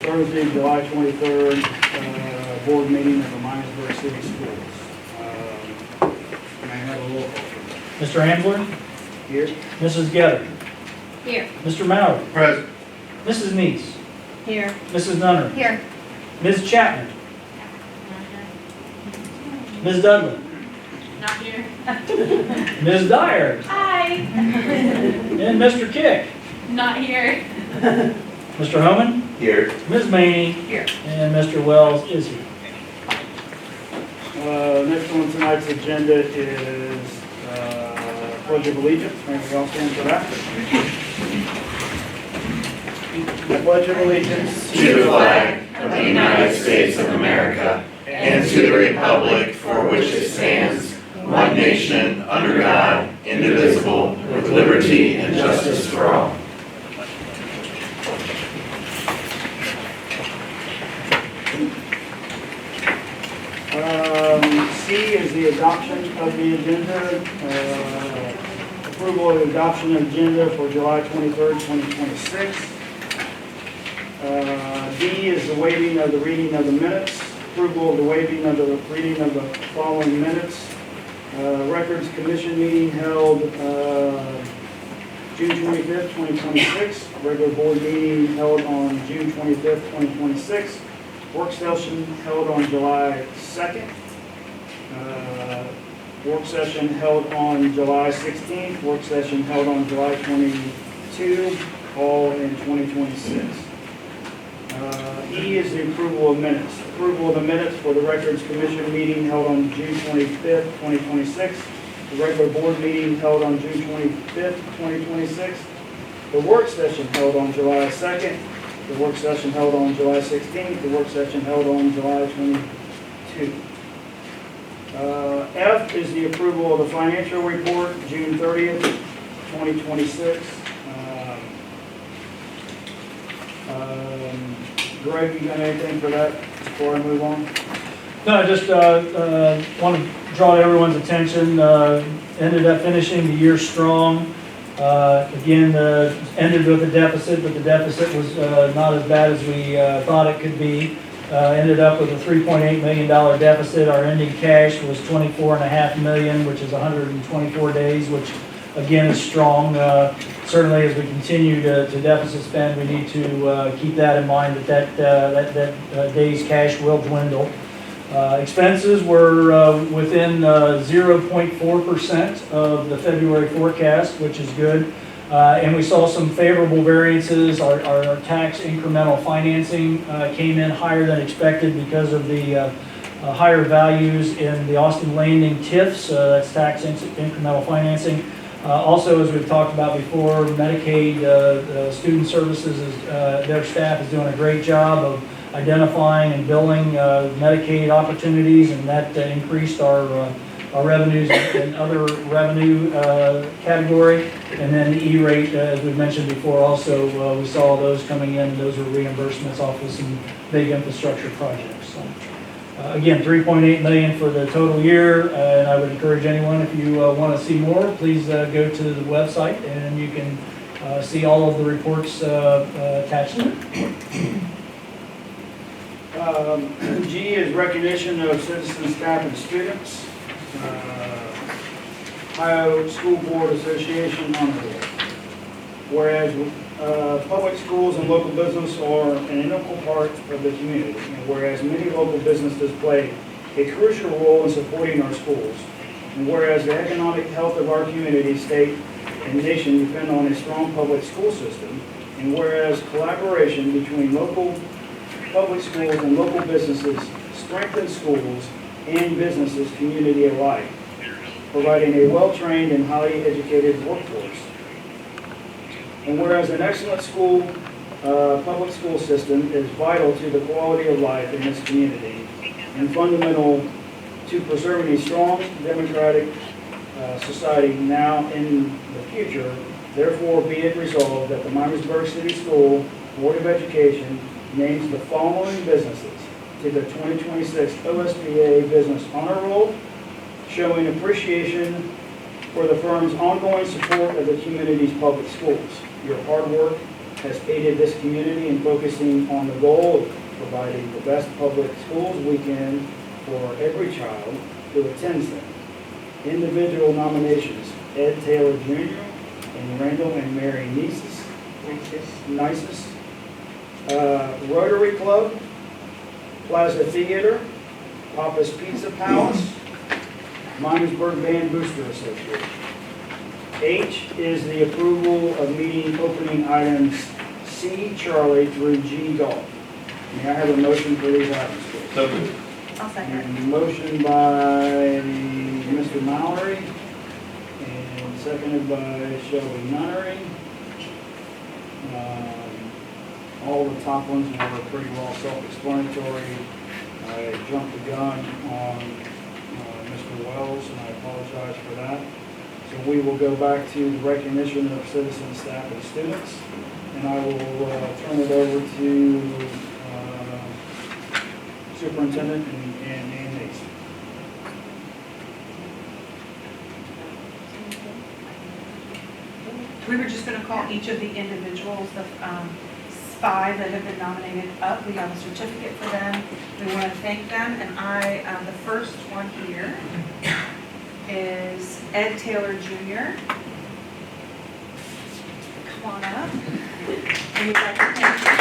Thursday, July 23rd, board meeting of the Miamisburg City Schools. May I have a roll call, please? Mr. Ambler, Here. Mrs. Getter, Here. Mr. Mallard, Present. Mrs. Neese, Here. Mrs. Nunner, Here. Ms. Chapman, Ms. Dudley, Not here. Ms. Dyer, Hi. and Mr. Kick. Not here. Mr. Homan, Here. Ms. Maney, Here. and Mr. Wells is here. Next on tonight's agenda is Pledge of Allegiance. May we all stand for that? I pledge of allegiance To the flag of the United States of America and to the republic for which it stands, one nation, under God, indivisible, with liberty and justice for all. C is the adoption of the agenda. Approval of the adoption of agenda for July 23rd, 2026. D is the waiving of the reading of the minutes. Approval of the waiving of the reading of the following minutes. Records Commission meeting held June 25th, 2026. Regular board meeting held on June 25th, 2026. Work session held on July 2nd. Work session held on July 16th. Work session held on July 22, all in 2026. E is the approval of minutes. Approval of the minutes for the Records Commission meeting held on June 25th, 2026. The regular board meeting held on June 25th, 2026. The work session held on July 2nd. The work session held on July 16th. The work session held on July 22. F is the approval of the financial report, June 30th, 2026. Greg, you got anything for that before I move on? No, I just want to draw everyone's attention. Ended up finishing the year strong. Again, ended with a deficit, but the deficit was not as bad as we thought it could be. Ended up with a $3.8 million deficit. Our ending cash was $24.5 million, which is 124 days, which again is strong. Certainly, as we continue to deficit spend, we need to keep that in mind that day's cash will dwindle. Expenses were within 0.4% of the February forecast, which is good. And we saw some favorable variances. Our tax incremental financing came in higher than expected because of the higher values in the Austin Landing TIFs, that's tax incremental financing. Also, as we've talked about before, Medicaid Student Services, their staff is doing a great job of identifying and billing Medicaid opportunities, and that increased our revenues in other revenue category. And then the E-rate, as we mentioned before, also we saw those coming in. Those were reimbursements off of some big infrastructure projects. So, again, $3.8 million for the total year, and I would encourage anyone, if you want to see more, please go to the website and you can see all of the reports attached to it. G is recognition of citizens, staff, and students. Ohio School Board Association Honor Roll. Whereas public schools and local business are an integral part of the community, and whereas many local businesses play a crucial role in supporting our schools, and whereas the economic health of our community, state, and nation depend on a strong public school system, and whereas collaboration between local public schools and local businesses strengthens schools and businesses community alike, providing a well-trained and highly educated workforce. And whereas an excellent public school system is vital to the quality of life in this community and fundamental to preserving a strong democratic society now and the future, therefore be it resolved that the Miamisburg City School Board of Education names the following businesses to the 2026 OSBA Business Honor Roll, showing appreciation for the firm's ongoing support of the community's public schools. Your hard work has aided this community in focusing on the goal of providing the best public schools we can for every child who attends them. Individual nominations: Ed Taylor Jr. and Randall and Mary Nices. Rotary Club, Plaza Theater, Papa's Pizza Palace, Miamisburg Band Booster Association. H is the approval of meeting opening items C, Charlie, through G, Golf. May I have a motion for these items, please? So moved. I'll And motion by Mr. Mallory and seconded by Shelby Nunnery. All the top ones were pretty well self-explanatory. I jumped the gun on Mr. Wells, and I apologize for that. So we will go back to the recognition of citizens, staff, and students, and I will turn it over to Superintendent and Ann Nason. We were just going to call each of the individuals, the 5 that have been nominated up. We have a certificate for them. We want to thank them. And the first one here is Ed Taylor Jr. Come on up. And we'd like to thank you.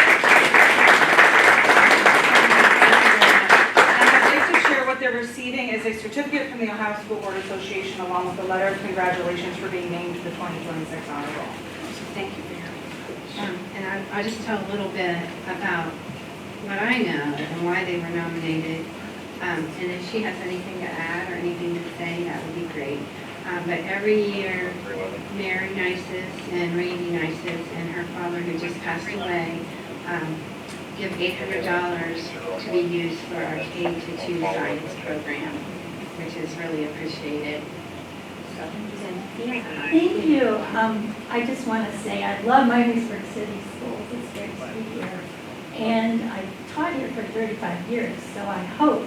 And I'd like to share what they're receiving is a certificate from the Ohio School Board Association along with a letter of congratulations for being named to the 2026 honor roll. So thank you for your And I'll just tell a little bit about what I know and why they were nominated. And if she has anything to add or anything to say, that would be great. But every year, Mary Nices and Randy Nices and her father, who just passed away, give $800 to be used for our K-2 science program, which is really appreciated. So, Thank you. I just want to say I love Miamisburg City Schools. It's great to be here. And I've taught here for 35 years, so I hope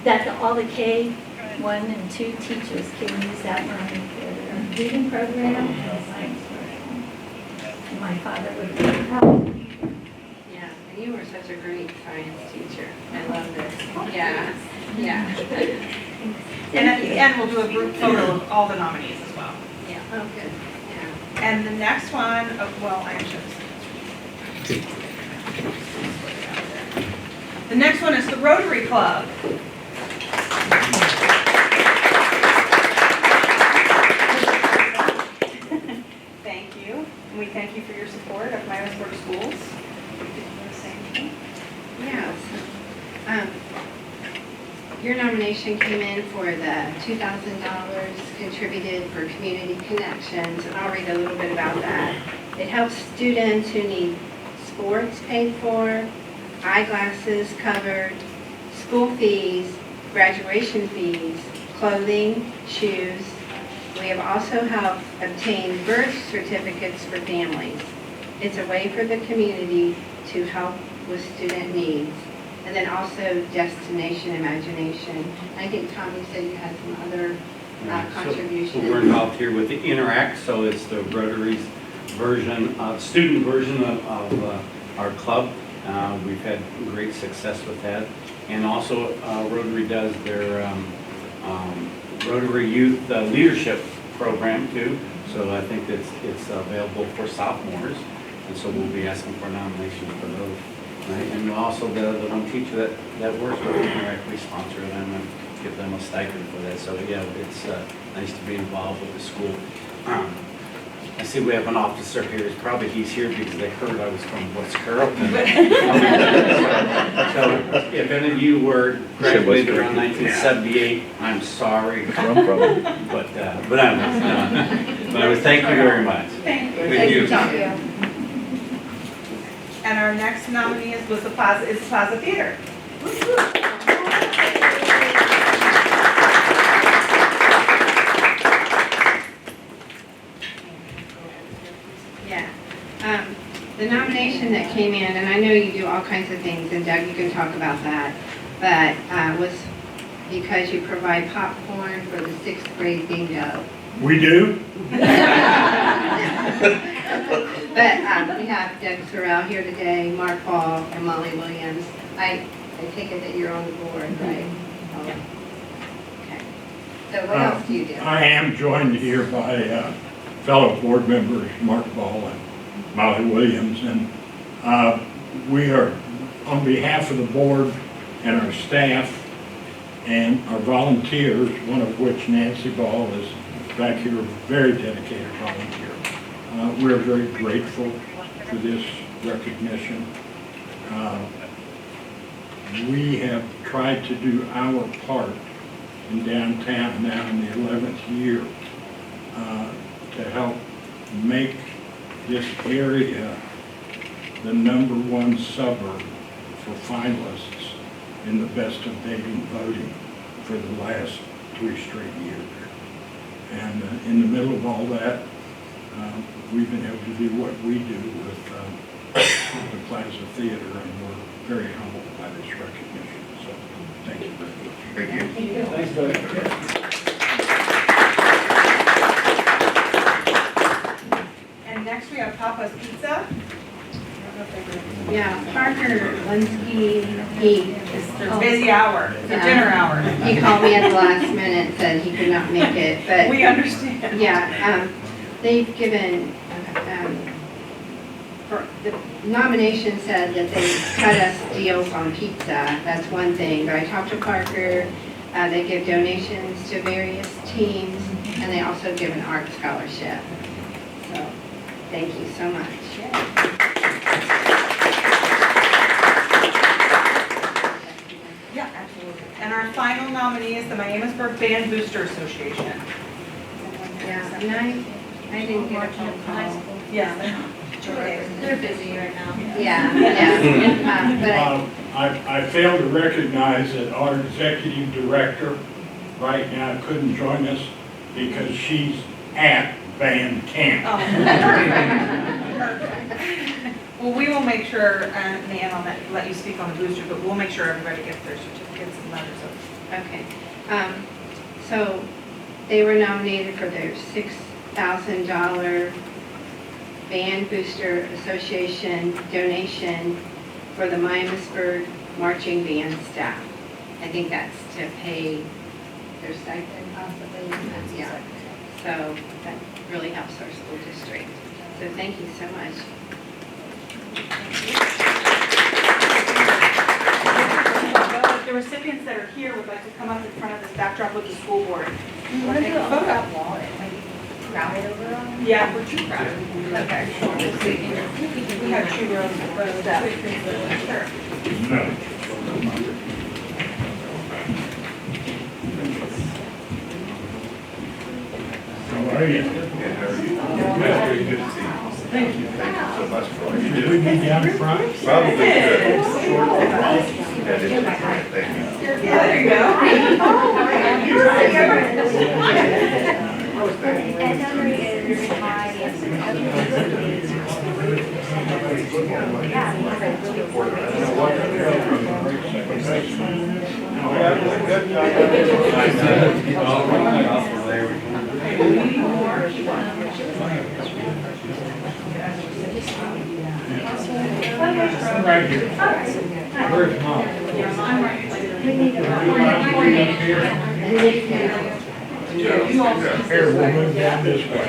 that all the K-1 and 2 teachers can use that money for their reading program and science program. And my father would be proud. yeah, and you were such a great science teacher. I love this. Yeah, yeah. And at the end, we'll do a group photo of all the nominees as well. Yeah. Oh, good. Yeah. And the next one, well, I am sure this. The next one is the Rotary Club. Thank you. And we thank you for your support of Miamisburg Schools. Yeah. Your nomination came in for the $2,000 contributed for Community Connections, and I'll read a little bit about that. It helps students who need sports paid for, eyeglasses covered, school fees, graduation fees, clothing, shoes. We have also helped obtain birth certificates for families. It's a way for the community to help with student needs. And then also Destination Imagination. I think Tommy said you had some other contributions. So we're involved here with the Interact, so it's the Rotary's version, student version of our club. We've had great success with that. And also Rotary does their Rotary Youth Leadership Program too. So I think it's available for sophomores. And so we'll be asking for nominations for those. Right? And also the one teacher that works with Interact, we sponsor them and give them a stipend for that. So yeah, it's nice to be involved with the school. I see we have an officer here. Probably he's here because they heard I was from West Carrollton. So if any of you were graduated around 1978, I'm sorry. But I would thank you very much. Thank you. Thank you. Tommy. And our next nominee is the Plaza Theater. Yeah. The nomination that came in, and I know you do all kinds of things, and Doug, you can talk about that, but was because you provide popcorn for the 6th grade bingo. We do? But we have Doug Sorrell here today, Mark Ball, and Molly Williams. I take it that you're on the board, right? Oh, okay. So what else do you do? I am joined here by fellow board members, Mark Ball and Molly Williams, and we are, on behalf of the board and our staff and our volunteers, one of which Nancy Ball is back here, a very dedicated volunteer. We're very grateful for this recognition. We have tried to do our part in downtown now in the 11th year to help make this area the #1 suburb for finalists in the Best of Dayton voting for the last 3 straight years. And in the middle of all that, we've been able to do what we do with the Plaza Theater, and we're very humbled by this recognition. So thank you very much. Thank you. Thanks, Doug. And next we have Papa's Pizza. Yeah, Parker Linsky, It's their busy hour, it's their dinner hour. he called me at the last minute, said he could not make it, but We understand. yeah, they've given, for the nomination said that they cut us deals on pizza, that's one thing, but I talked to Parker, they give donations to various teams, and they also give an art scholarship. So, thank you so much. Yeah, absolutely. And our final nominee is the Miamisburg Band Booster Association. Yeah, and I didn't get a phone call. Yeah. They're busy right now. Yeah, but I fail to recognize that our executive director right now couldn't join us because she's at band camp. Well, we will make sure, Nan, I'll let you speak on the booster, but we'll make sure everybody gets their certificates and letters of. Okay, so they were nominated for their $6,000 Band Booster Association donation for the Miamisburg marching band staff. I think that's to pay their stipend possibly, yeah. So that really helps our school district. So thank you so much. The recipients that are here would like to come up in front of this backdrop with the school board. You want to do a photo wall and maybe crowd it over on? Yeah, we're too crowded. Okay. We have 2 rows up. Sure. No. How are you? Very good to see you. Thank you. Thank you so much for all you Should do. we be down front? Probably good. Short and wrong. That is great. Thank you. Yeah, there you go. And number is my, Right here. Where's Mom? Here, we'll move down this way.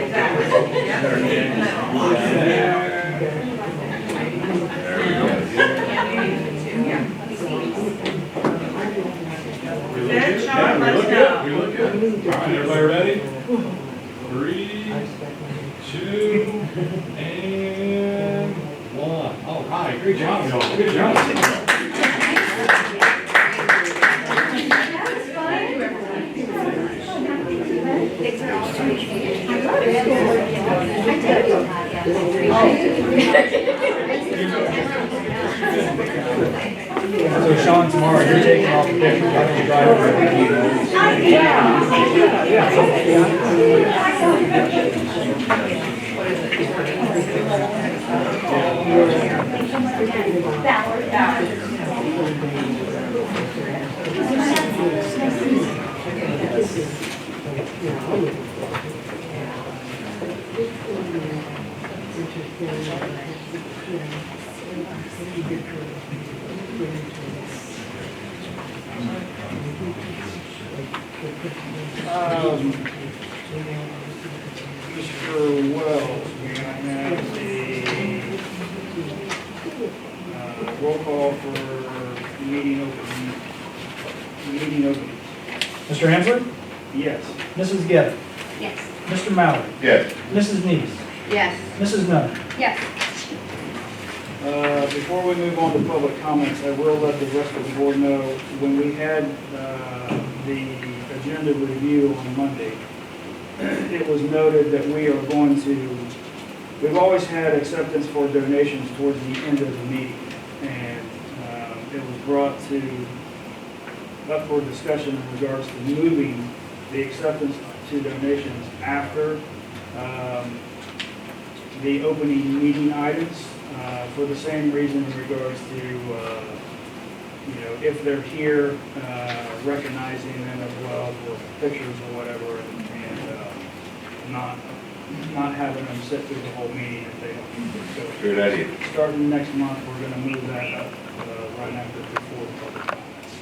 Good, Sean, let us know. We look good. All right, everybody ready? 3, 2, and 1. All right, great job, y'all. Good job. So Sean, tomorrow you're taking off the picture, you're going to drive Mr. Wells, may I have the roll call for meeting opening? Mr. Hansler? Yes. Mrs. Gevitt? Yes. Mr. Mallard? Yes. Mrs. Neese? Yes. Mrs. Nunn? Yes. Before we move on to public comments, I will let the rest of the board know, when we had the agenda review on Monday, it was noted that we are going to, we've always had acceptance for donations towards the end of the meeting. And it was brought up for discussion in regards to moving the acceptance to donations after the opening meeting items, for the same reason in regards to, if they're here, recognizing them as well for pictures or whatever, and not having them sit through the whole meeting if they don't. So, Good idea. starting next month, we're gonna move that up, right after, before the public comments.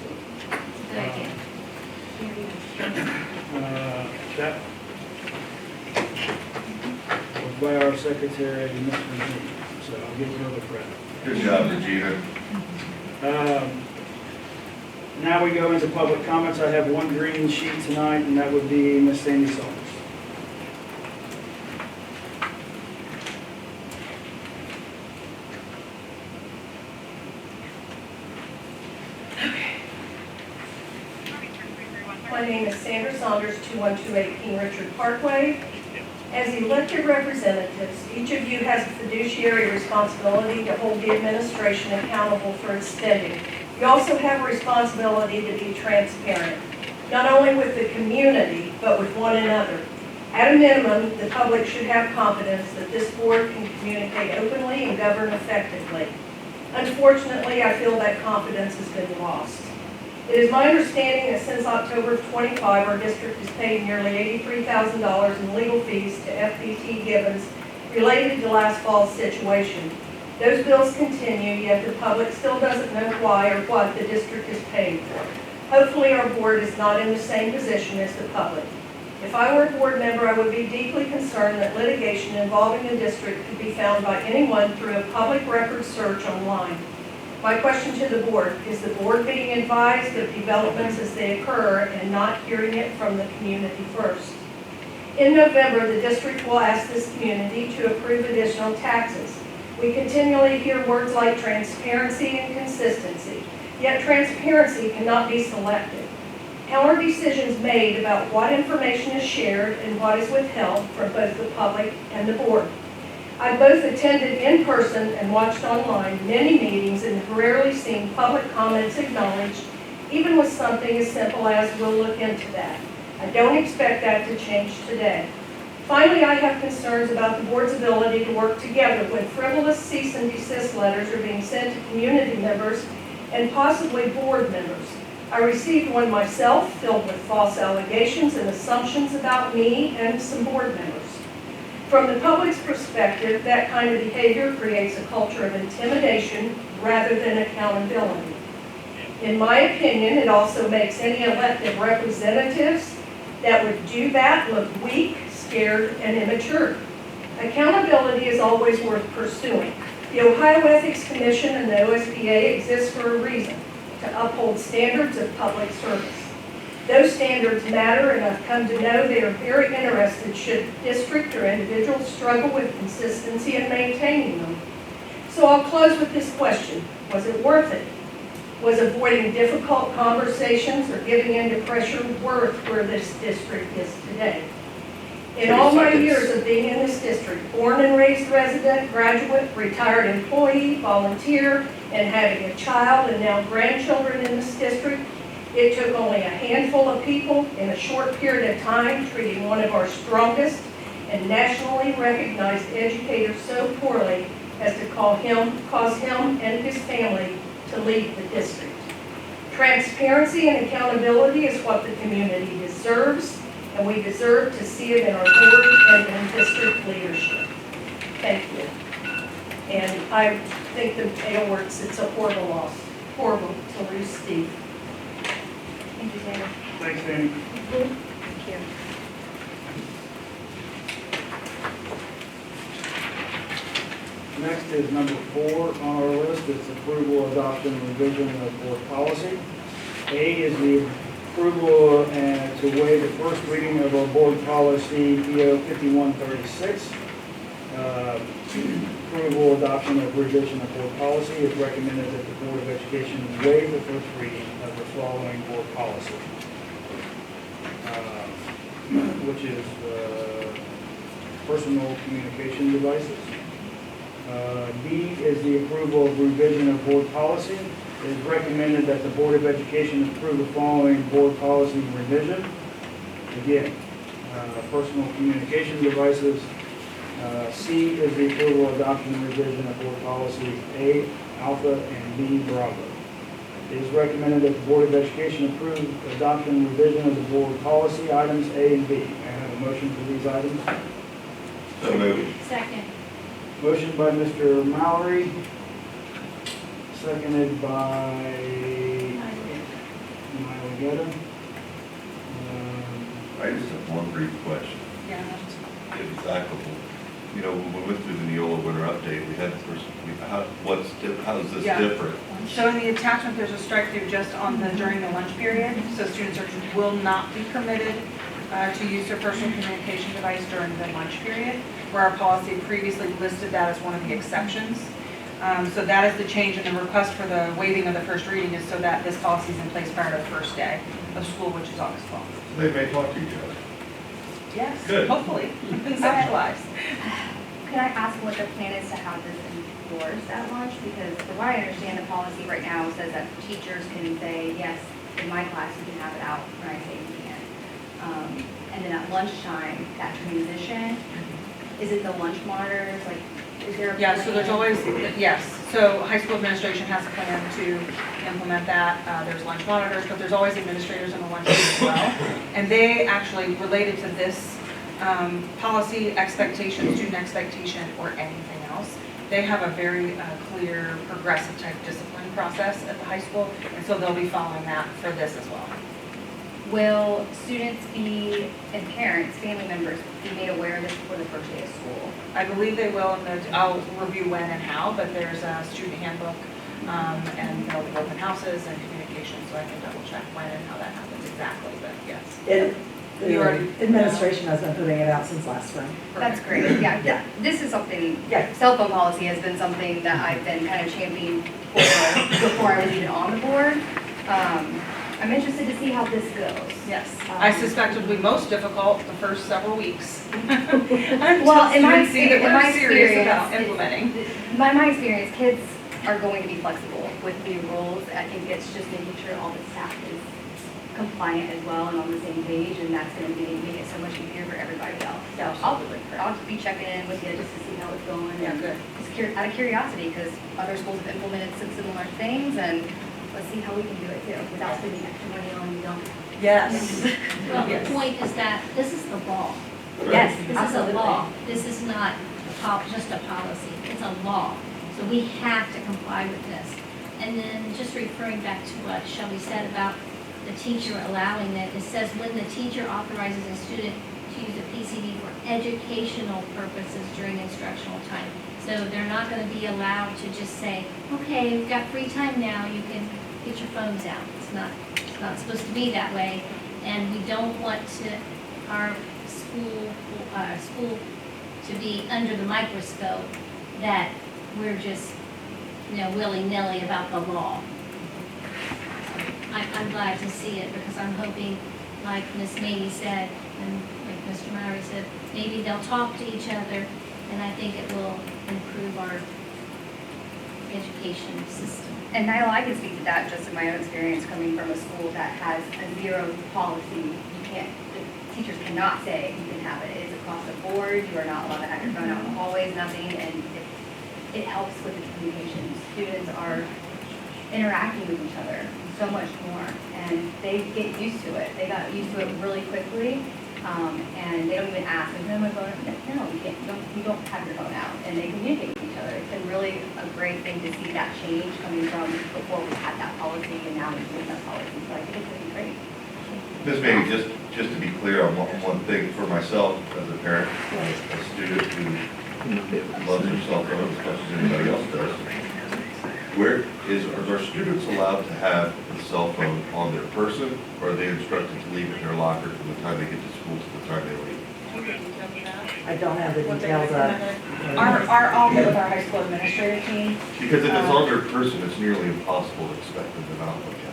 That was by our secretary, Mr. Meany, so I'll give her the credit. Good job, Regina. Now we go into public comments. I have one green sheet tonight, and that would be Miss Sandy Summers. My name is Sandra Saunders, 2128 King Richard Parkway. As elected representatives, each of you has a fiduciary responsibility to hold the administration accountable for its spending. You also have a responsibility to be transparent, not only with the community, but with one another. At a minimum, the public should have confidence that this board can communicate openly and govern effectively. Unfortunately, I feel that confidence has been lost. It is my understanding that since October of 25, our district has paid nearly $83,000 in legal fees to FPT Gibbons related to last fall's situation. Those bills continue, yet the public still doesn't know why or what the district is paying for. Hopefully our board is not in the same position as the public. If I were a board member, I would be deeply concerned that litigation involving the district could be found by anyone through a public record search online. My question to the board, is the board being advised of developments as they occur and not hearing it from the community first? In November, the district will ask this community to approve additional taxes. We continually hear words like transparency and consistency, yet transparency cannot be selective. How are decisions made about what information is shared and what is withheld from both the public and the board? I both attended in person and watched online many meetings and have rarely seen public comments acknowledged, even with something as simple as "we'll look into that." I don't expect that to change today. Finally, I have concerns about the board's ability to work together when frivolous cease and desist letters are being sent to community members and possibly board members. I received one myself filled with false allegations and assumptions about me and some board members. From the public's perspective, that kind of behavior creates a culture of intimidation rather than accountability. In my opinion, it also makes any elected representatives that would do that look weak, scared, and immature. Accountability is always worth pursuing. The Ohio Ethics Commission and the OSBA exist for a reason, to uphold standards of public service. Those standards matter, and I've come to know they are very interested should district or individuals struggle with consistency in maintaining them. So I'll close with this question. Was it worth it? Was avoiding difficult conversations or giving in to pressure worth where this district is today? In all my years of being in this district, born and raised resident, graduate, retired employee, volunteer, and having a child and now grandchildren in this district, it took only a handful of people in a short period of time treating one of our strongest and nationally recognized educators so poorly as to cause him and his family to leave the district. Transparency and accountability is what the community deserves, and we deserve to see it in our board and in district leadership. Thank you. And I think the mail works, it's a horrible loss. Horrible to lose Steve. Thank you, Sandra. Thanks, Danny. Thank you. Next is number 4 on our list. It's approval, adoption, and revision of board policy. A is the approval to waive the first reading of our board policy PO 5136. Approval, adoption of revision of board policy. It's recommended that the Board of Education waive the first reading of the following board policy, which is personal communication devices. B is the approval of revision of board policy. It is recommended that the Board of Education approve the following board policy revision. Again, personal communication devices. C is the approval, adoption, and revision of board policy A, Alpha, and B, Bravo. It is recommended that the Board of Education approve adoption and revision of the board policy items A and B. May I have a motion for these items? So moved. Second. Motion by Mr. Mallory, seconded by Miley Getta. I just have one brief question, Yeah. if it's applicable. You know, when we went through the Neola winter update, we had the first, how is this Yeah. different? So in the attachment, there's a strike through just on the, during the lunch period. So students will not be permitted to use their personal communication device during the lunch period, where our policy previously listed that as one of the exceptions. So that is the change, and the request for the waiving of the first reading is so that this policy is in place prior to the first day of school, which is August 12th. They may talk to each other. Yes, Good. hopefully, conceptualized. Could I ask what the plan is to have this enforced at lunch? Because from what I understand, the policy right now says that teachers can say, yes, in my class, you can have it out when I say you can. And then at lunchtime, that transition, is it the lunch monitors, like, is there a Yeah, so there's plan? always, yes, so high school administration has a plan to implement that. There's lunch monitors, but there's always administrators in the lunch room as well. And they actually, related to this policy, expectation, student expectation, or anything else, they have a very clear progressive type discipline process at the high school, and so they'll be following that for this as well. Will students be, and parents, family members, be made aware of this before the first day of school? I believe they will, and I'll review when and how, but there's a student handbook, and there'll be open houses and communication, so I can double check when and how that happens exactly, but yes. You already- The administration has been putting it out since last spring. That's great, yeah. This is something, cell phone policy has been something that I've been kind of championing for before I was even on the board. I'm interested to see how this goes. Yes, I suspect it'll be most difficult the first several weeks. Well, in my See that we're serious about experience, implementing. my experience, kids are going to be flexible with new rules. I think it's just making sure all the staff is compliant as well and on the same page, and that's going to make it so much easier for everybody else. So I'll just be checking in with you just to see how it's going. Yeah, and good. Just out of curiosity, because other schools have implemented some similar things, and let's see how we can do it too without spending extra money on young. Yes. Well, Yes. the point is that this is the law. Yes, This is a absolutely. law. This is not just a policy. It's a law. So we have to comply with this. And then just referring back to what Shelby said about the teacher allowing it, it says when the teacher authorizes a student to use a PCD for educational purposes during instructional time. So they're not going to be allowed to just say, okay, we've got free time now, you can get your phones out. It's not supposed to be that way. And we don't want our school to be under the microscope that we're just, willy-nilly about the law. I'm glad to see it because I'm hoping, like Ms. Mady said, and like Mr. Murray said, maybe they'll talk to each other, and I think it will improve our education system. And Nyla, I can speak to that just in my own experience coming from a school that has a zero policy. The teachers cannot say you can have it. It's across the board. You are not allowed to have your phone out in the hallways, nothing, and it helps with the communication. Students are interacting with each other so much more, and they get used to it. They got used to it really quickly, and they don't even ask, is my phone? No, you can't. You don't have your phone out, and they communicate with each other. It's been really a great thing to see that change coming from before we had that policy, and now we're doing that policy. So I think it's going to be great. Ms. Maybe just to be clear on one thing for myself as a parent, a student who loves their cell phone as much as anybody else does, are our students allowed to have the cell phone on their person, or are they instructed to leave it in their locker from the time they get to school to the time they leave? I don't have the What they details of. recommended. I'll get with our high school administrative team. Because if it's on their person, it's nearly impossible to expect them to not look at it.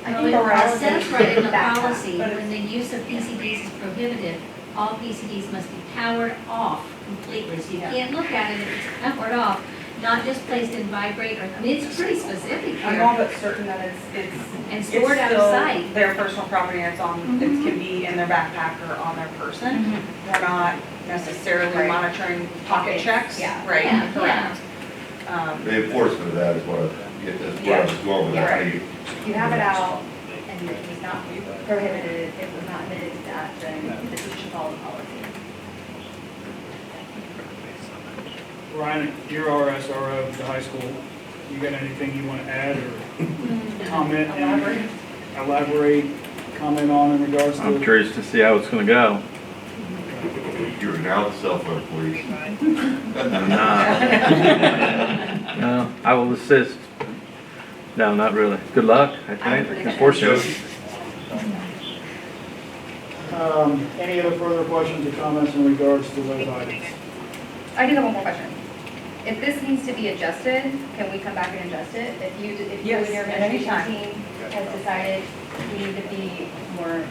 I Well, think it we're asking- says right in the Backpack, policy, but when the use of PCDs is prohibited, all PCDs must be powered off completely. So you Yeah. can't look at it if it's powered off, not just placed in vibrate or, I mean, it's pretty specific I'm all here. but certain that And it's stored out of still sight. their personal property, and it's on, it can be in their backpack or on their person. We're not necessarily Right. monitoring pocket checks. Yeah. Right, Yeah, correct. The enforcement of that is what I was going with. Yeah. How do you- If you have it out and it was not prohibited, it was not admitted to that, then the teacher should follow the policy. Ryan, you're our SRO at the high school. You got anything you want to add or comment? Elaborate, comment on in regards to? I'm curious to see how it's gonna go. You're now the cell phone police. I'm not. No, I will assist. No, not really. Good luck, I think. Unfortunately. Any other further questions or comments in regards to those items? I do have one more question. If this needs to be adjusted, can we come back and adjust it? If you Yes, and your at any administration team has decided we need to be more,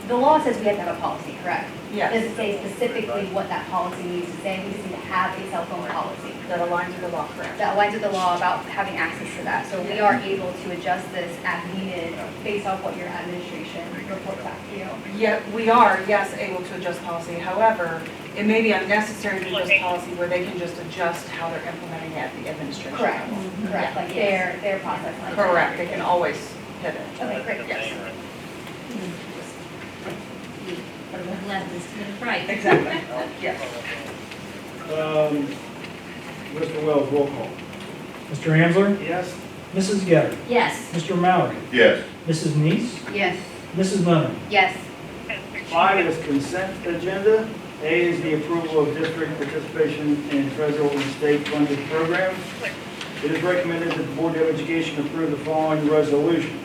the law says we have to have a policy, correct? Yes. Does it say specifically what that policy needs to say? We just need to have a cell phone policy That aligns with the law, correct? that aligns with the law about having access to that. So we are able to adjust this as needed based off what your administration reports back to you. Yeah, we are, yes, able to adjust policy. However, it may be unnecessary to adjust policy where they can just adjust how they're implementing it at the administration Correct, level. correct, like their process. like that. Correct, they can always pivot. Okay, great. Yes, Or the left is to the right. exactly, yes. Mr. Wells, roll call. Mr. Ansler, Yes? Mrs. Getter, Yes. Mr. Mallory, Yes. Mrs. Neese, Yes. Mrs. Lemon. Yes. 5 is consent agenda. A is the approval of district participation in federal and state funded programs. It is recommended that the Board of Education approve the following resolution.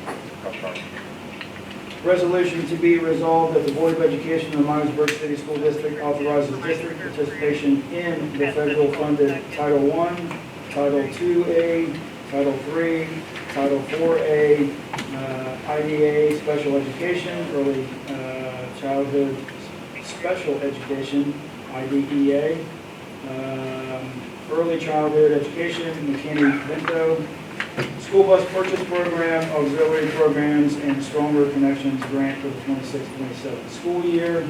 Resolution to be resolved that the Board of Education of the Miamisburg City School District authorizes district participation in the federal funded Title I, Title IIA, Title III, Title IV-A, IDA, special education, early childhood special education, IDEA, early childhood education, McKinney-Vento, school bus purchase program, auxiliary programs, and stronger connections grant for the 26-27 school year,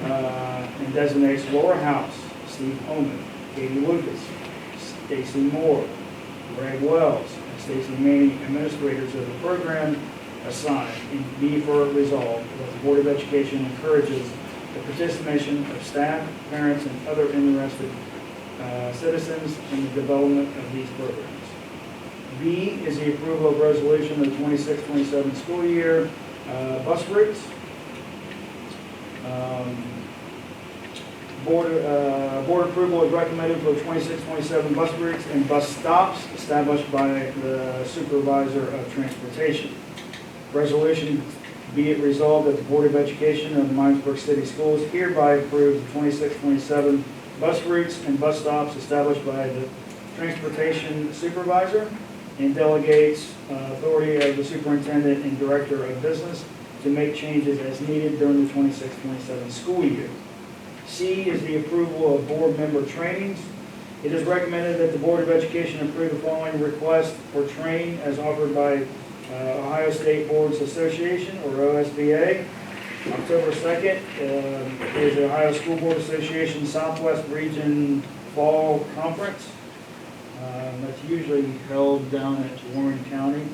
and designates Laura House, Steve Holman, Katie Lucas, Stacy Moore, Greg Wells, and Stacy Maney, administrators of the program, assigned. And be further resolved that the Board of Education encourages the participation of staff, parents, and other interested citizens in the development of these programs. B is the approval of resolution of the 26-27 school year bus routes. Board approval is recommended for 26-27 bus routes and bus stops established by the supervisor of transportation. Resolution, be it resolved that the Board of Education of the Miamisburg City Schools hereby approves the 26-27 bus routes and bus stops established by the transportation supervisor and delegates authority of the superintendent and director of business to make changes as needed during the 26-27 school year. C is the approval of board member trainings. It is recommended that the Board of Education approve the following request for training as offered by Ohio State Boards Association, or OSBA. October 2nd is the Ohio School Board Association Southwest Region Fall Conference. That's usually held down at Warren County.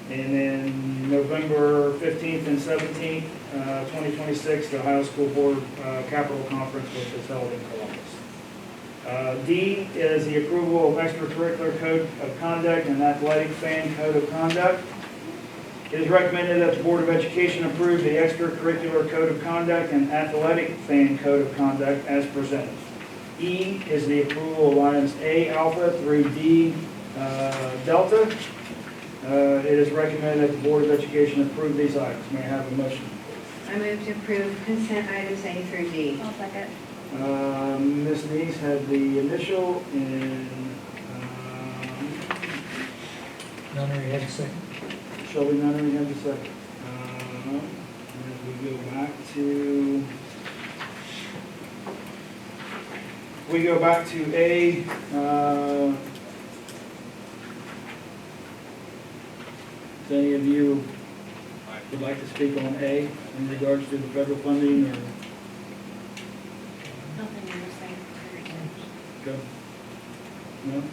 And then November 15th and 17th, 2026, the Ohio School Board Capital Conference, which is held in Columbus. D is the approval of extracurricular code of conduct and athletic fan code of conduct. It is recommended that the Board of Education approve the extracurricular code of conduct and athletic fan code of conduct as presented. E is the approval of items A alpha through D delta. It is recommended that the Board of Education approve these items. May I have a motion? I move to approve consent items A through D. I'll second. Ms. Neese had the initial and Nunnery had a second. Shelby Nunnery had the second. As we go back to A, if any of you would like to speak on A in regards to the federal funding or Nothing you were saying. go? No?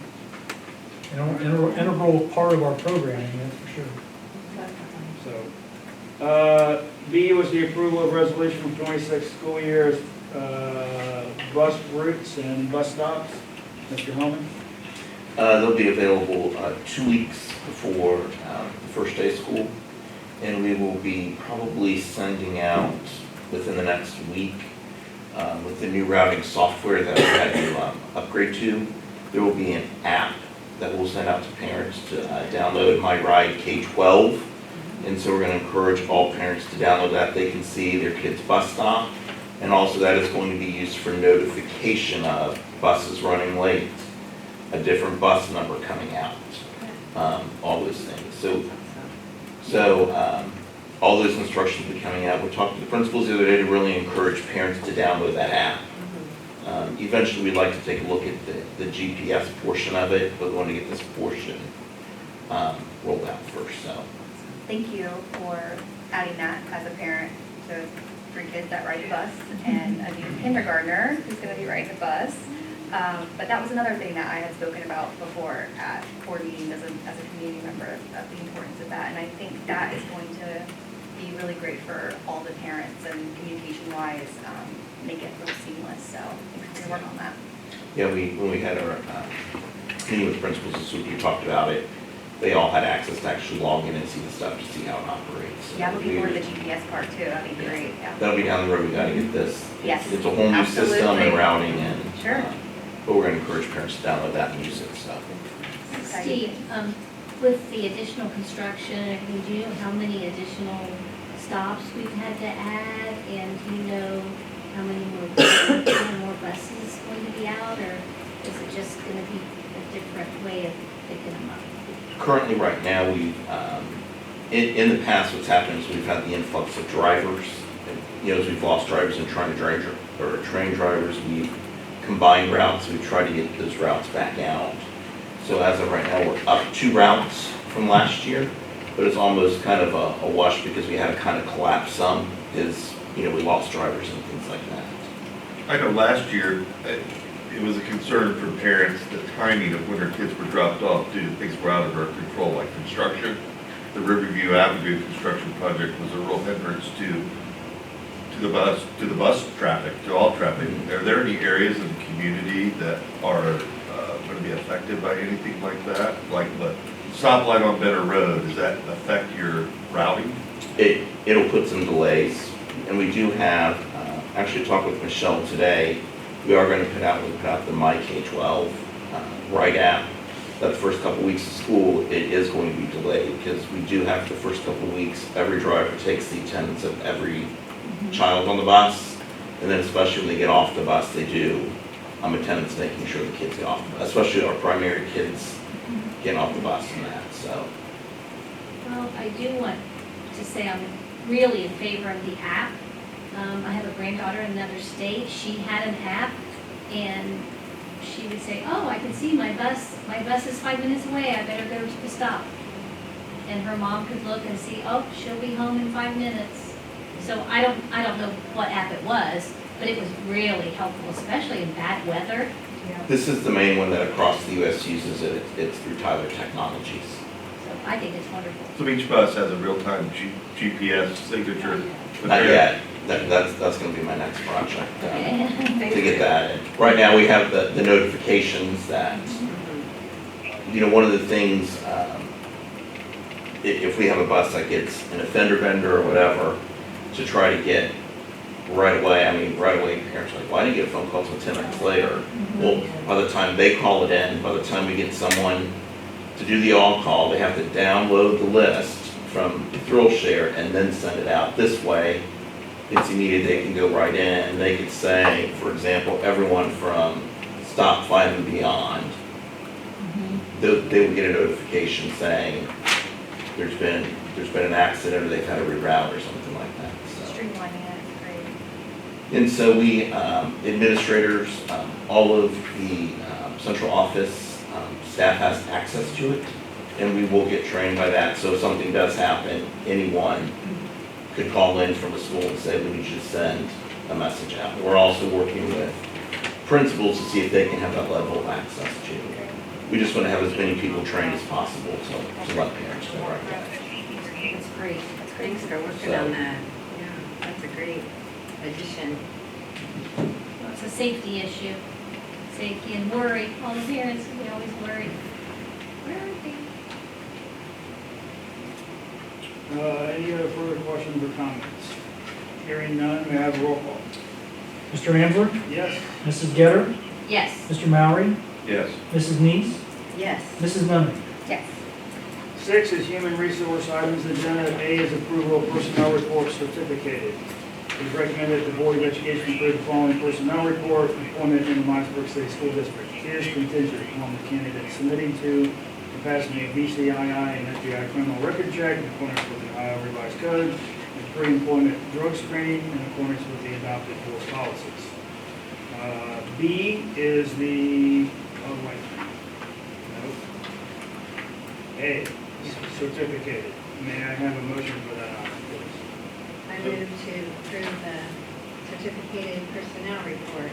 Integral part of our programming, that's for sure. So, B was the approval of resolution from 26 school years, bus routes and bus stops. Mr. Hellman? They'll be available 2 weeks before the first day of school, and we will be probably sending out within the next week with the new routing software that we had to upgrade to. There will be an app that we'll send out to parents to download My Ride K-12, and so we're going to encourage all parents to download that. They can see their kid's bus stop, and also that is going to be used for notification of buses running late, a different bus number coming out, all those things. So all those instructions will be coming out. We talked to the principals the other day to really encourage parents to download that app. Eventually, we'd like to take a look at the GPS portion of it, but we want to get this portion rolled out first, so. Thank you for adding that as a parent to 3 kids that ride the bus and a new kindergartner who's going to be riding the bus. But that was another thing that I had spoken about before at board meetings as a community member of the importance of that. And I think that is going to be really great for all the parents and communication-wise, make it real seamless. So thanks for your work on that. Yeah, when we had our meeting with principals this week, we talked about it. They all had access to actually log in and see the stuff to see how it operates. So Yeah, I'm looking forward to the GPS part too. That'd be great. Yeah. That'll be down the road. We got to get this. Yes, It's a whole new system absolutely. and routing and. Sure. But we're going to encourage parents to download that and use it, so. Steve, with the additional construction, do you know how many additional stops we've had to add? And do you know how many more buses going to be out? Or is it just going to be a different way of picking them up? Currently, right now, we've, in the past, what's happened is we've had the influx of drivers. And, as we've lost drivers and trying to train drivers, we've combined routes. We've tried to get those routes back out. So as of right now, we're up 2 routes from last year, but it's almost kind of a wash because we had to kind of collapse some because, we lost drivers and things like that. I know last year, it was a concern for parents, the timing of when their kids were dropped off due to things were out of our control, like construction. The Riverview Avenue construction project was a real hindrance to the bus traffic, to all traffic. Are there any areas in the community that are going to be affected by anything like that? Like the stoplight on Benner Road, does that affect your routing? It'll put some delays, and we do have, actually talked with Michelle today, we are going to put out the My K-12 Ride app. That first couple weeks of school, it is going to be delayed because we do have the first couple weeks, every driver takes the attendance of every child on the bus, and then especially when they get off the bus, they do attendance making sure the kids get off, especially our primary kids getting off the bus and that, so. Well, I do want to say I'm really in favor of the app. I have a granddaughter in another state. She had an app, and she would say, "Oh, I can see my bus. My bus is 5 minutes away. I better go to the stop." And her mom could look and see, "Oh, she'll be home in 5 minutes." So I don't know what app it was, but it was really helpful, especially in bad weather. This is the main one that across the U.S. uses it. It's through Tyler Technologies. So I think it's wonderful. So each bus has a real-time GPS signature. Not yet. That's going to be my next project, Okay. to get that in. Right now, we have the notifications that, one of the things, if we have a bus that gets an offender vendor or whatever, to try to get right away, I mean, right away, parents are like, why didn't you get a phone call till 10 minutes later? Well, by the time they call it in, by the time we get someone to do the on-call, they have to download the list from ThrillShare and then send it out. This way, it's immediate, they can go right in, they could say, for example, everyone from Stop 5 and Beyond, they would get a notification saying there's been an accident or they've had a reroute or something like that. So. Streamlining it is great. And so we, administrators, all of the central office staff has access to it, and we will get trained by that. So if something does happen, anyone could call in from a school and say, we need you to send a message out. We're also working with principals to see if they can have that level of access too. We just want to have as many people trained as possible to let parents know right away. That's great. Thanks for working on that. Yeah, that's a great addition. Well, it's a safety issue, safety and worry. All the parents, we always worry. Where are they? Any other further questions or comments? Hearing none, may I have a roll call? Mr. Ambler, Yes? Mrs. Getter, Yes. Mr. Mowry, Yes. Mrs. Neese, Yes. Mrs. Nunley. Yes. 6 is human resource items agenda. A is approval of personnel report certificated. It is recommended that the Board of Education approve the following personnel report: employment in the Miamisburg City School District is contingent upon the candidate submitting to the passing of BCII and FBI criminal record check in accordance with the Ohio Revised Code, and pre-employment drug screening in accordance with the adopted board policies. B is the, oh wait, no. A, certificated. May I have a motion for that item, please? I move to approve the certificated personnel report.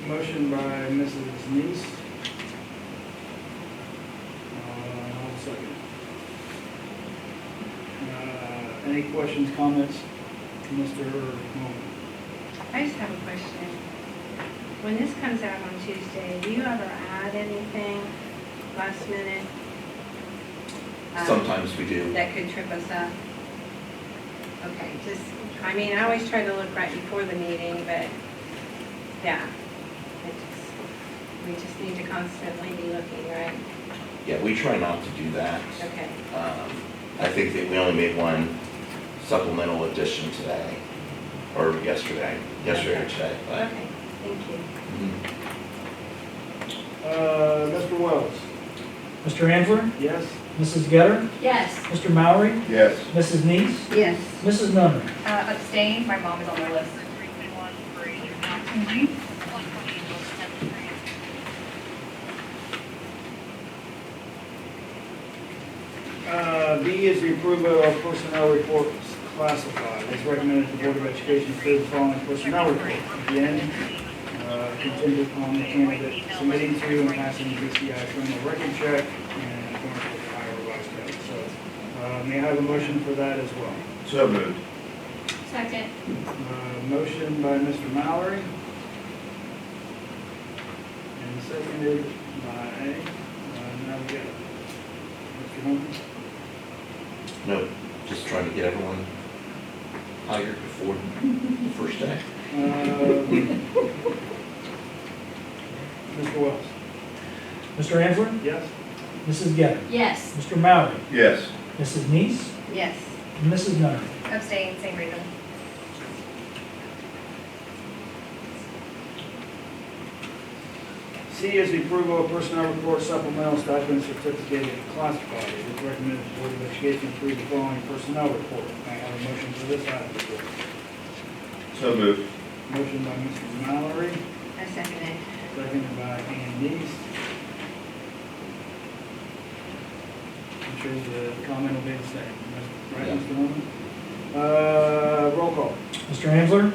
Motion by Mrs. Neese. I'll second. Any questions, comments? Mr. Moore? I just have a question. When this comes out on Tuesday, do you ever add anything last minute? Sometimes we do. That could trip us up? Okay, just, I mean, I always try to look right before the meeting, but, yeah. We just need to constantly be looking, right? Yeah, we try not to do that. Okay. I think that we only made one supplemental addition today, or yesterday or today. But, Okay, thank you. Mr. Wells? Mr. Ambler, Yes? Mrs. Getter, Yes. Mr. Mowry, Yes. Mrs. Neese, Yes. Mrs. Nunley. Abstain, my mom is on the list. B is the approval of personnel reports classified. It's recommended the Board of Education approve the following personnel report. Again, contingent upon the candidate submitting to and passing the BCI criminal record check and accordance with the Ohio Revised Code. So, may I have a motion for that as well? So moved. Second. Motion by Mr. Mallory. And seconded by, now we got Mr. Holmes. no, just trying to get everyone hired before the first day. Mr. Wells? Mr. Ambler, Yes? Mrs. Getter, Yes. Mr. Mowry, Yes. Mrs. Neese, Yes. and Mrs. Nunley. Abstain, same reason. C is the approval of personnel report supplemental stipend certificated and classified. It is recommended the Board of Education approve the following personnel report. May I have a motion for this item, please? So moved. Motion by Mrs. Mallory, I second it. seconded by Ann Neese. I'm sure the comment will be the same. Right, Yeah. Mr. Norman? Roll call. Mr. Ambler,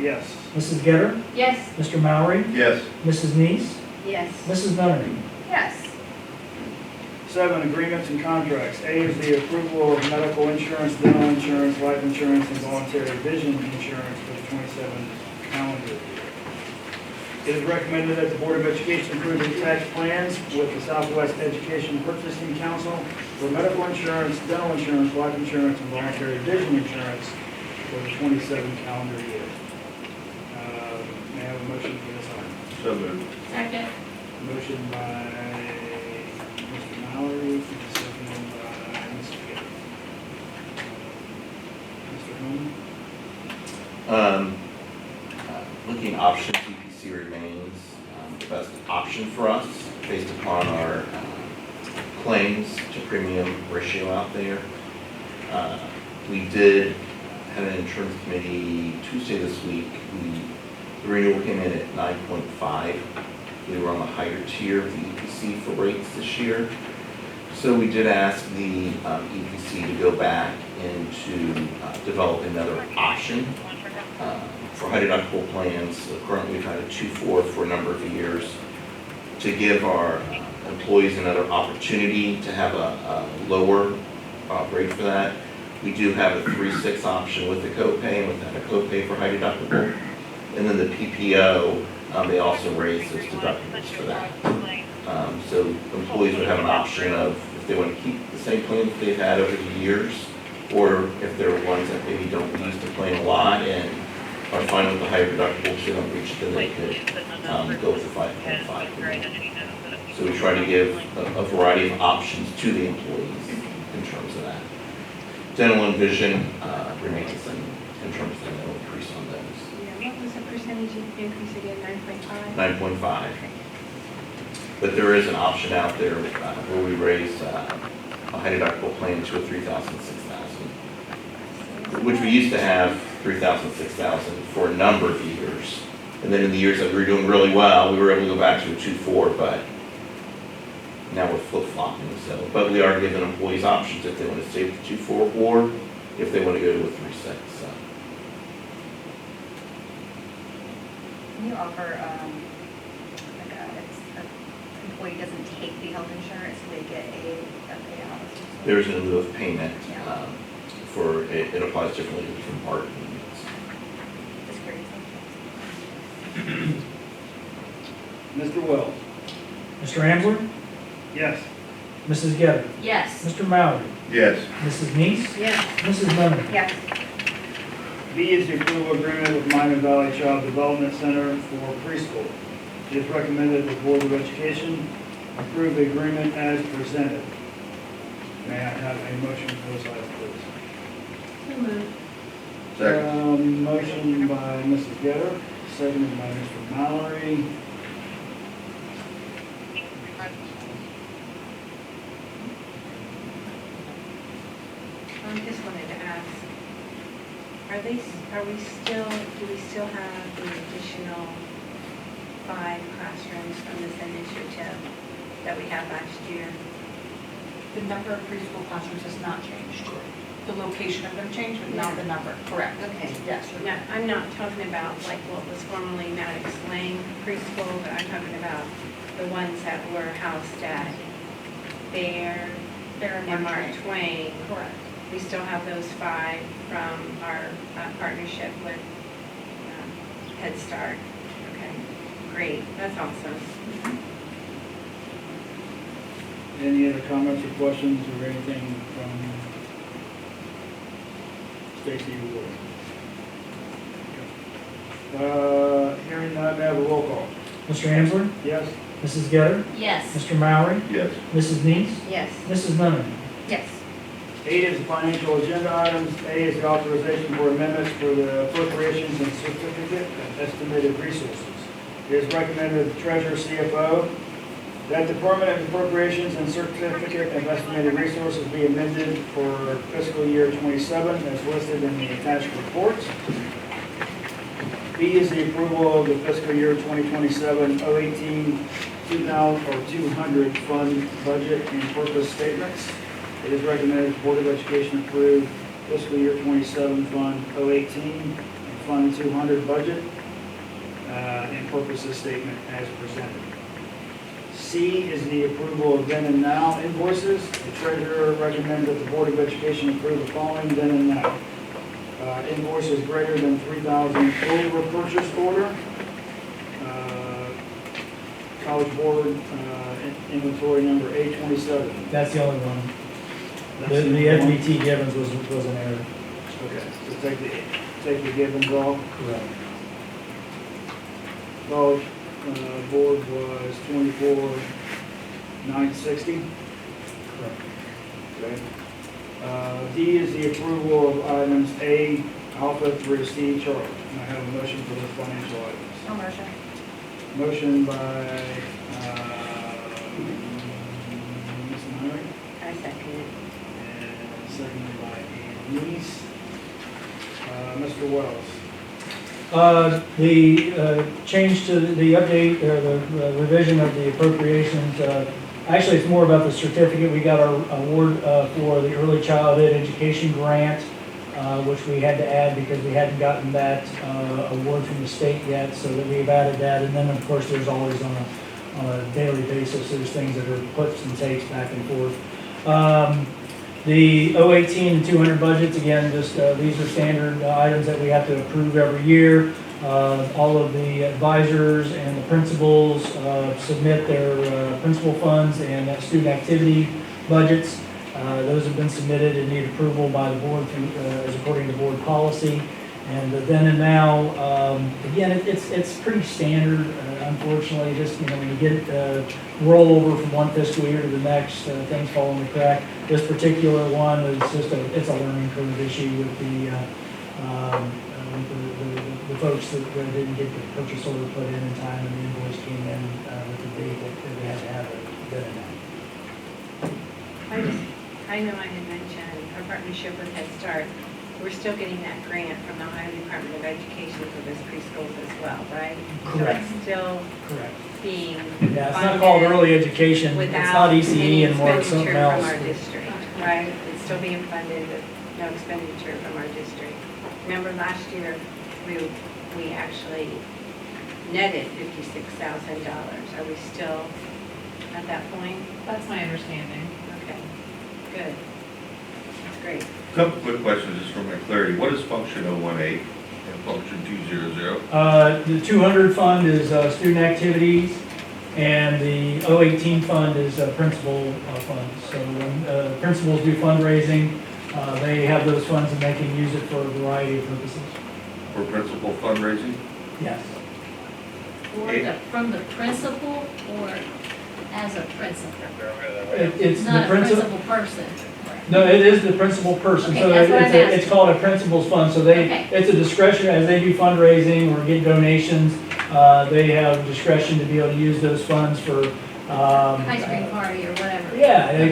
Yes. Mrs. Getter, Yes. Mr. Mowry, Yes. Mrs. Neese, Yes. Mrs. Nunley. Yes. 7, agreements and contracts. A is the approval of medical insurance, dental insurance, life insurance, and voluntary vision insurance for the 27 calendar year. It is recommended that the Board of Education approve the attached plans with the Southwest Education Purchasing Council for medical insurance, dental insurance, life insurance, and voluntary vision insurance for the 27 calendar year. May I have a motion for this item? So moved. Second. Motion by Mr. Mallory, seconded by Mr. Gibb. Mr. Holman? Looking at options, EPC remains the best option for us based upon our claims to premium ratio out there. We did have an insurance committee Tuesday this week. The renewal came in at 9.5. We were on the higher tier of the EPC for rates this year. So we did ask the EPC to go back into developing another option for high deductible plans. So currently we've had a 2.4 for a number of years to give our employees another opportunity to have a lower rate for that. We do have a 3.6 option with the copay and without a copay for high deductible. And then the PPO, they also raise those deductibles for that. So employees would have an option of if they want to keep the same plan that they've had over the years, or if there are ones that maybe don't use the plan a lot and are fine with the higher deductibles, they don't reach, then they could go with the 5.5. So we try to give a variety of options to the employees in terms of that. Dental and vision remains the same in terms of the increase on those. Yeah, what was the percentage increase again, 9.5? 9.5. But there is an option out there where we raise a high deductible plan to a 3,000, 6,000, which we used to have 3,000, 6,000 for a number of years. And then in the years that we were doing really well, we were able to go back to a 2.4, but now we're flip-flopping. So, but we are giving employees options if they want to stay with the 2.4 or if they want to go to a 3.6. So. Can you offer, like an employee doesn't take the health insurance, they get a payout? There's in lieu of payment Yeah. for, it applies differently to different part units. Just curious. Mr. Wells? Mr. Ambler? Yes. Mrs. Getter? Yes. Mr. Mallory? Yes. Mrs. Neese? Yes. Mrs. Lemon? Yes. B is the approval agreement with Miami Valley Child Development Center for preschool. It is recommended that the Board of Education approve the agreement as presented. May I have a motion for this item, please? So moved. Second. Motion by Mrs. Getter, seconded by Mr. Mallory. I just wanted to ask, do we still have the additional 5 classrooms from this initiative that we had last year? The number of preschool classrooms has not changed. The location of them changed, but not the number, correct? Okay. Yes. No, I'm not talking about like what was formerly Maddox Lane preschool, but I'm talking about the ones that were housed at Bear and Mark Twain. Correct. We still have those 5 from our partnership with Head Start. Okay, great, that's awesome. Any other comments or questions or anything from Stacy Ward? Hearing none, may I have a roll call? Mr. Ambler? Yes? Mrs. Getter? Yes. Mr. Mallory? Yes. Mrs. Neese? Yes. Mrs. Lemon? Yes. 8 is the financial agenda items. A is the authorization for amendments for the appropriations and certificate of estimated resources. It is recommended the treasurer CFO that the permanent appropriations and certificate of estimated resources be amended for fiscal year 27 as listed in the attached reports. B is the approval of the fiscal year 2027 018 200 fund budget and purpose statements. It is recommended the Board of Education approve fiscal year 27 Fund 018 and Fund 200 budget and purposes statement as presented. C is the approval of then and now invoices. The treasurer recommends that the Board of Education approve the following then and now. Invoices greater than $3,000 over purchase order. College Board, inventory number A27. That's the only one. That's The the only one? FBT Gibbons was an error. Okay, so take the Gibbons off. Correct. College Board was 24,960. Correct. Okay. D is the approval of items A, alpha through C, Charlie. And I have a motion for those financial items. No motion. Motion by, Ms. Myrick, I second it. and seconded by Annalise. Mr. Wells. The change to the update, or the revision of the appropriations, actually, it's more about the certificate. We got our award for the early childhood education grant, which we had to add because we hadn't gotten that award from the state yet, so that we've added that. And then, of course, there's always on a daily basis, there's things that are puts and takes back and forth. The 018 and 200 budgets, again, just these are standard items that we have to approve every year. All of the advisors and the principals submit their principal funds and student activity budgets. Those have been submitted and need approval by the board as according to board policy. And then and now, again, it's pretty standard. Unfortunately, just when you get roll over from one fiscal year to the next, things fall in the crack. This particular one is just it's a learning curve issue with the folks that didn't get the purchase order put in time, and the invoice came in with the date that they had to have it done in. I know I had mentioned our partnership with Head Start. We're still getting that grant from the Ohio Department of Education for those preschools as well, right? Correct. So it's still Correct. being Yeah, it's not called early education. It's without not ECE any anymore, it's something expenditure else. from our district, right? It's still being funded with no expenditure from our district. Remember last year, we actually netted $56,000. Are we still at that point? That's my understanding. Okay, good. That's great. Couple quick questions just for my clarity. What is function 018 and function 200? The 200 fund is student activities, and the 018 fund is principal funds. So when principals do fundraising, they have those funds and they can use it for a variety of purposes. For principal fundraising? Yes. From the principal or as a principal? It's the Not a principal. principal person. No, it is the principal person, Okay, so that's what I'm it's asking. called a principal's fund, so Okay. it's a discretion, as they do fundraising or get donations, they have discretion to be able to use those funds for, Ice cream party or whatever. yeah, they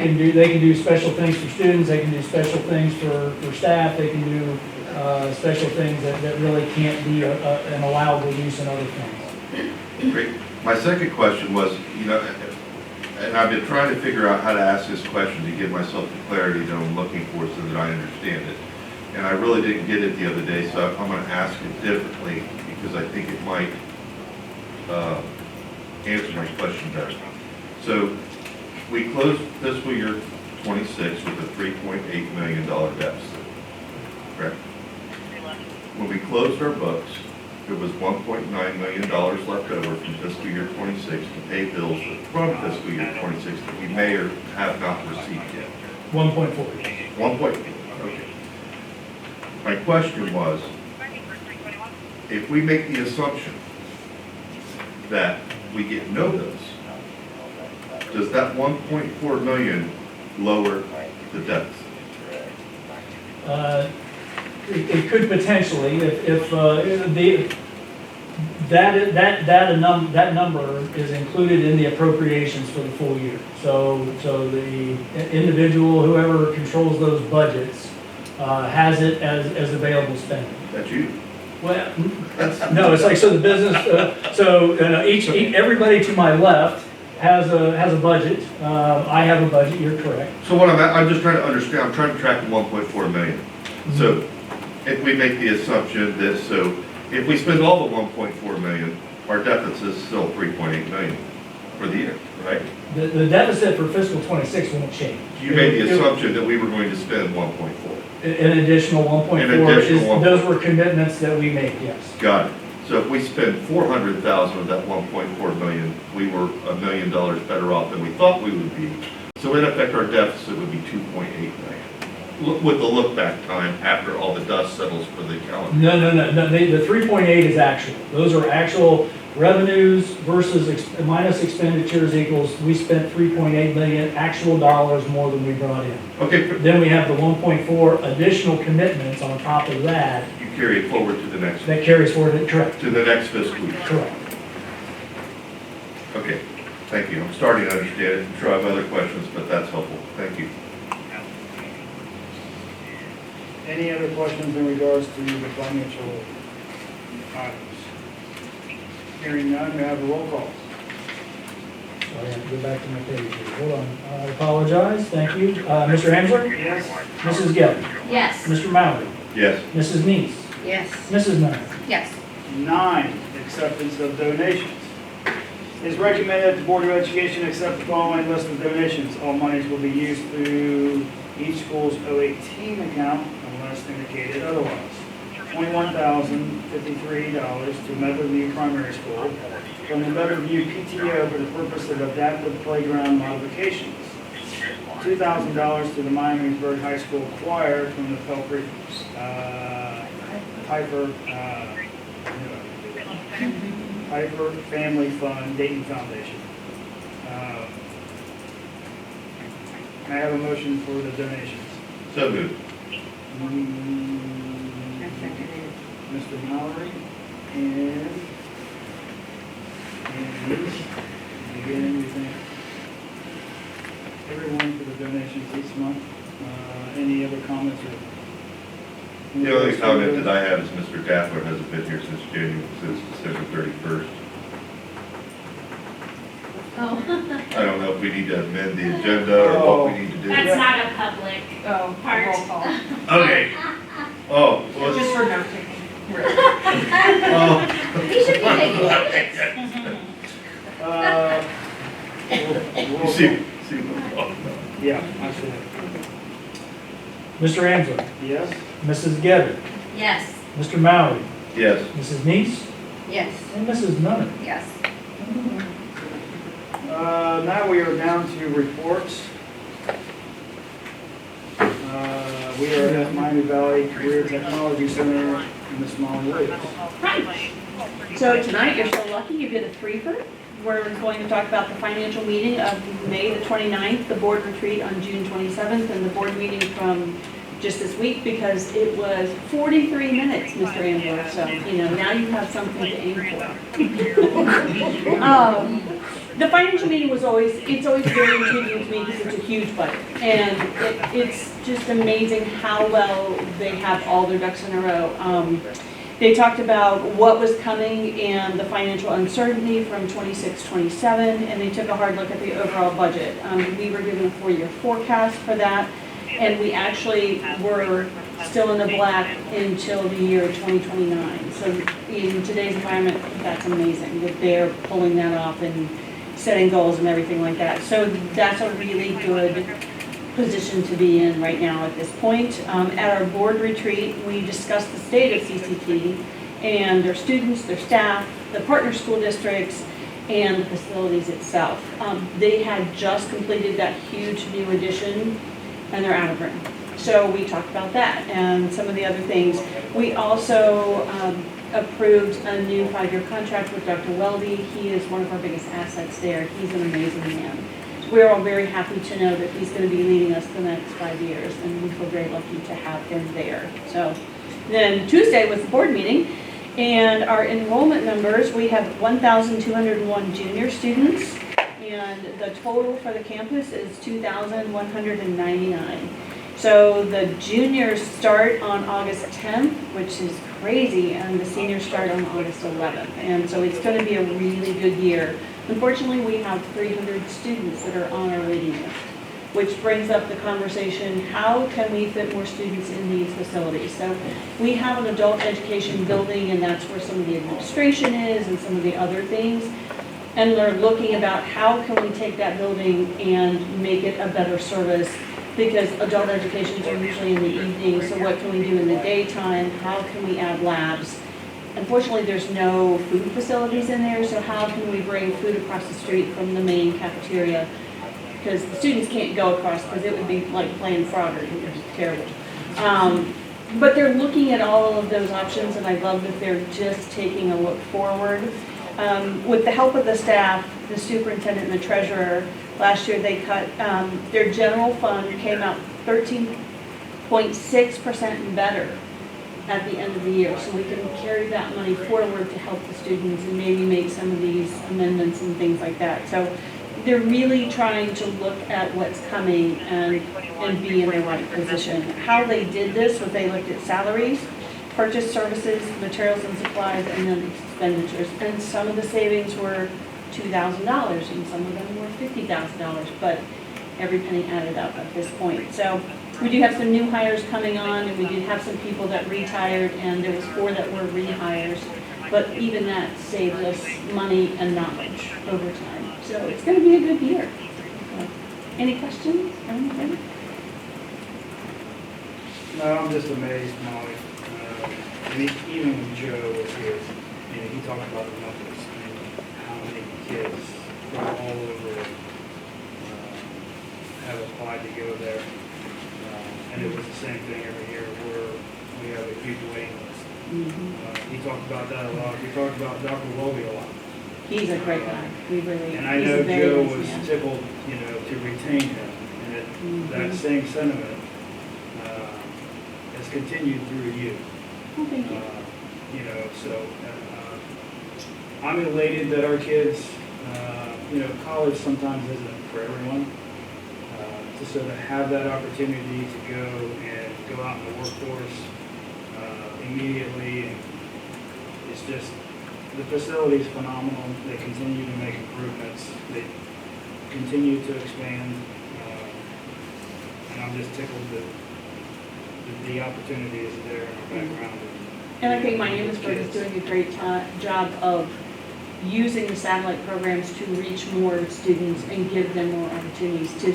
can do special things for students, they can do special things for staff, they can do, special things that really can't be an allowable use in other things. Great. My second question was, and I've been trying to figure out how to ask this question to give myself the clarity that I'm looking for so that I understand it. And I really didn't get it the other day, so I'm going to ask it differently because I think it might answer my question better. So we closed fiscal year 26 with a $3.8 million deficit, correct? When we closed our books, there was $1.9 million left over from fiscal year 26 to pay bills from fiscal year 26 that we may or have not received yet. 1.4. 1 okay. My question was, if we make the assumption that we get no bills, does that 1.4 million lower the deficit? It could potentially, if that number is included in the appropriations for the full year. So the individual, whoever controls those budgets, has it as available spending. That's you? Well, no, it's like, so the business, everybody to my left has a budget. I have a budget, you're correct. So what I'm just trying to understand, I'm trying to track the 1.4 million. So if we make the assumption that, if we spend all the 1.4 million, our deficit is still 3.8 million for the year, right? The deficit for fiscal 26 won't change. You made the assumption that we were going to spend 1.4. An additional 1.4, those were commitments that we made, yes. Got it. So if we spend 400,000 of that 1.4 million, we were $1 million better off than we thought we would be. So in effect, our deficit would be 2.8 million. With the look back time after all the dust settles for the calendar. No, the 3.8 is actual. Those are actual revenues versus minus expenditures equals, we spent 3.8 million actual dollars more than we brought in. Okay, Then we have the 1.4 additional commitments on top of that, you carry it forward to the next, that carries forward, correct, to the next fiscal year. correct. Okay, thank you. I'm starting to understand it. I'm sure I have other questions, but that's helpful. Thank you. Any other questions in regards to the financial items? Hearing none, we have a roll call. So I have to go back to my page here. Hold on. I apologize. Thank you. Mr. Hensler? Yes. Mrs. Gill? Yes. Mr. Mallory? Yes. Mrs. Neese? Yes. Mrs. Nunn? Yes. 9, acceptance of donations. It is recommended that the Board of Education accept the following list of donations. All monies will be used through each school's 018 account unless indicated otherwise. $21,053 to Meadowview Primary School from the Meadowview PTO for the purpose of adaptive playground modifications. $2,000 to the Miamisburg High School Choir from the Piper Family Fund Dayton Foundation. May I have a motion for the donations? So moved. Mr. Mallory and again, we thank everyone for the donations each month. Any other comments or? The only comment that I have is Mr. Daffler hasn't been here since December 31st. Oh, I don't know if we need to amend the agenda or what we need to do. that's not a public Oh, part. roll call. Okay. Oh, well, Just for note taking. oh. He should be taking minutes. You see what I'm talking about. Yeah, I see it. Mr. Ansel? Yes? Mrs. Getter? Yes. Mr. Mallory? Yes. Mrs. Neese? Yes. And Mrs. Nunn? Yes. Now we are down to reports. We are at Miami Valley Career Technology Center in Miss Molly Williams. Right. So tonight, you're so lucky, you get a threefer. We're going to talk about the financial meeting of May the 29th, the board retreat on June 27th, and the board meeting from just this week, because it was 43 minutes, Mr. Ambler, so, now you have something to aim for. The financial meeting it's always very intriguing to me because it's a huge budget. And it's just amazing how well they have all their ducks in a row. They talked about what was coming and the financial uncertainty from 26-27, and they took a hard look at the overall budget. We were given a 4-year forecast for that, and we actually were still in the black until the year 2029. So in today's environment, that's amazing that they're pulling that off and setting goals and everything like that. So that's a really good position to be in right now at this point. At our board retreat, we discussed the state of CCT and their students, their staff, the partner school districts, and the facilities itself. They had just completed that huge new addition and they're out of room. So we talked about that and some of the other things. We also approved a new 5-year contract with Dr. Weldy. He is one of our biggest assets there. He's an amazing man. We're all very happy to know that he's going to be leading us the next 5 years, and we feel very lucky to have him there. So then Tuesday was the board meeting, and our enrollment numbers, we have 1,201 junior students, and the total for the campus is 2,199. So the juniors start on August 10th, which is crazy, and the seniors start on August 11th. And so it's going to be a really good year. Unfortunately, we have 300 students that are on our waiting list, which brings up the conversation, how can we fit more students in these facilities? So we have an adult education building, and that's where some of the administration is and some of the other things. And they're looking about how can we take that building and make it a better service, because adult educations are usually in the evening, so what can we do in the daytime? How can we add labs? Unfortunately, there's no food facilities in there, so how can we bring food across the street from the main cafeteria? Because the students can't go across, because it would be like playing Frogger, it would be terrible. But they're looking at all of those options, and I love that they're just taking a look forward. With the help of the staff, the superintendent and the treasurer, last year they cut, their general fund came out 13.6% better at the end of the year. So we can carry that money forward to help the students and maybe make some of these amendments and things like that. So they're really trying to look at what's coming and be in the right position. How they did this was they looked at salaries, purchase services, materials and supplies, and then expenditures. And some of the savings were $2,000 and some of them were $50,000, but every penny added up at this point. So we do have some new hires coming on, and we did have some people that retired, and there was 4 that were rehires. But even that saved us money and knowledge over time. So it's going to be a good year. Any questions or anything? No, I'm just amazed, Molly. Even when Joe was here, he talked about the numbers and how many kids from all over have applied to go there. And it was the same thing every year where we have a huge waiting list. He talked about that a lot. He talked about Dr. Wolby a lot. He's a great guy. We really. And I know Joe was tickled, to retain him. And that same sentiment has continued through you. Oh, thank you. So I'm elated that our kids, college sometimes isn't for everyone. So to have that opportunity to go out in the workforce immediately, and it's just, the facility is phenomenal. They continue to make improvements. They continue to expand. And I'm just tickled that the opportunity is there in our background. And I think Miamisburg is doing a great job of using the satellite programs to reach more students and give them more opportunities to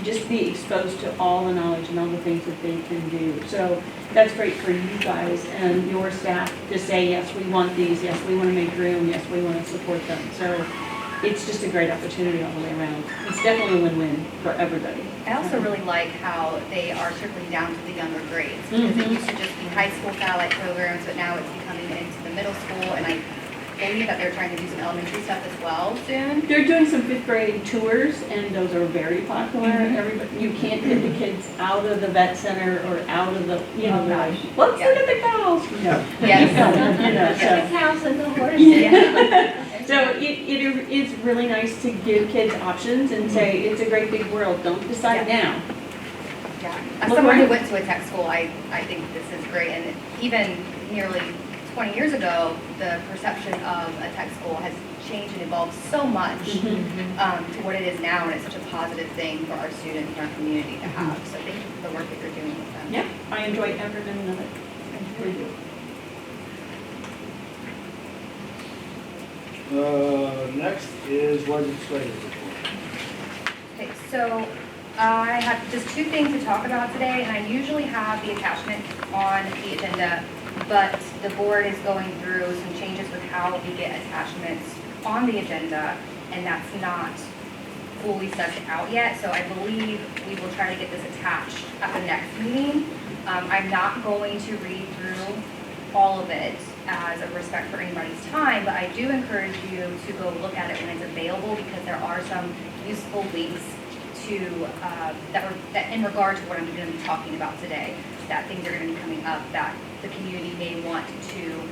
just be exposed to all the knowledge and all the things that they can do. So that's great for you guys and your staff to say, yes, we want these, yes, we want to make room, yes, we want to support them. So it's just a great opportunity all the way around. It's definitely a win-win for everybody. I also really like how they are trickling down to the younger grades, because it used to just be high school satellite programs, but now it's becoming into the middle school, and I believe that they're trying to do some elementary stuff as well soon. They're doing some 5th grade tours, and those are very popular. Everybody, you can't get the kids out of the vet center or out of the, let's look at the cows. Yes. So. The cows and the horses. So it is really nice to give kids options and say, it's a great big world, don't decide now. Yeah, as someone who went to a tech school, I think this is great, and even nearly 20 years ago, the perception of a tech school has changed and evolved so much to what it is now, and it's such a positive thing for our students and our community to have. So thank you for the work that you're doing with them. Yeah, I enjoy every minute of it. I really do. Next is legislative report. Okay, so I have just 2 things to talk about today, and I usually have the attachment on the agenda, but the board is going through some changes with how we get attachments on the agenda, and that's not fully set out yet, so I believe we will try to get this attached at the next meeting. I'm not going to read through all of it as a respect for anybody's time, but I do encourage you to go look at it when it's available, because there are some useful links to that in regard to what I'm going to be talking about today, that things are going to be coming up that the community may want to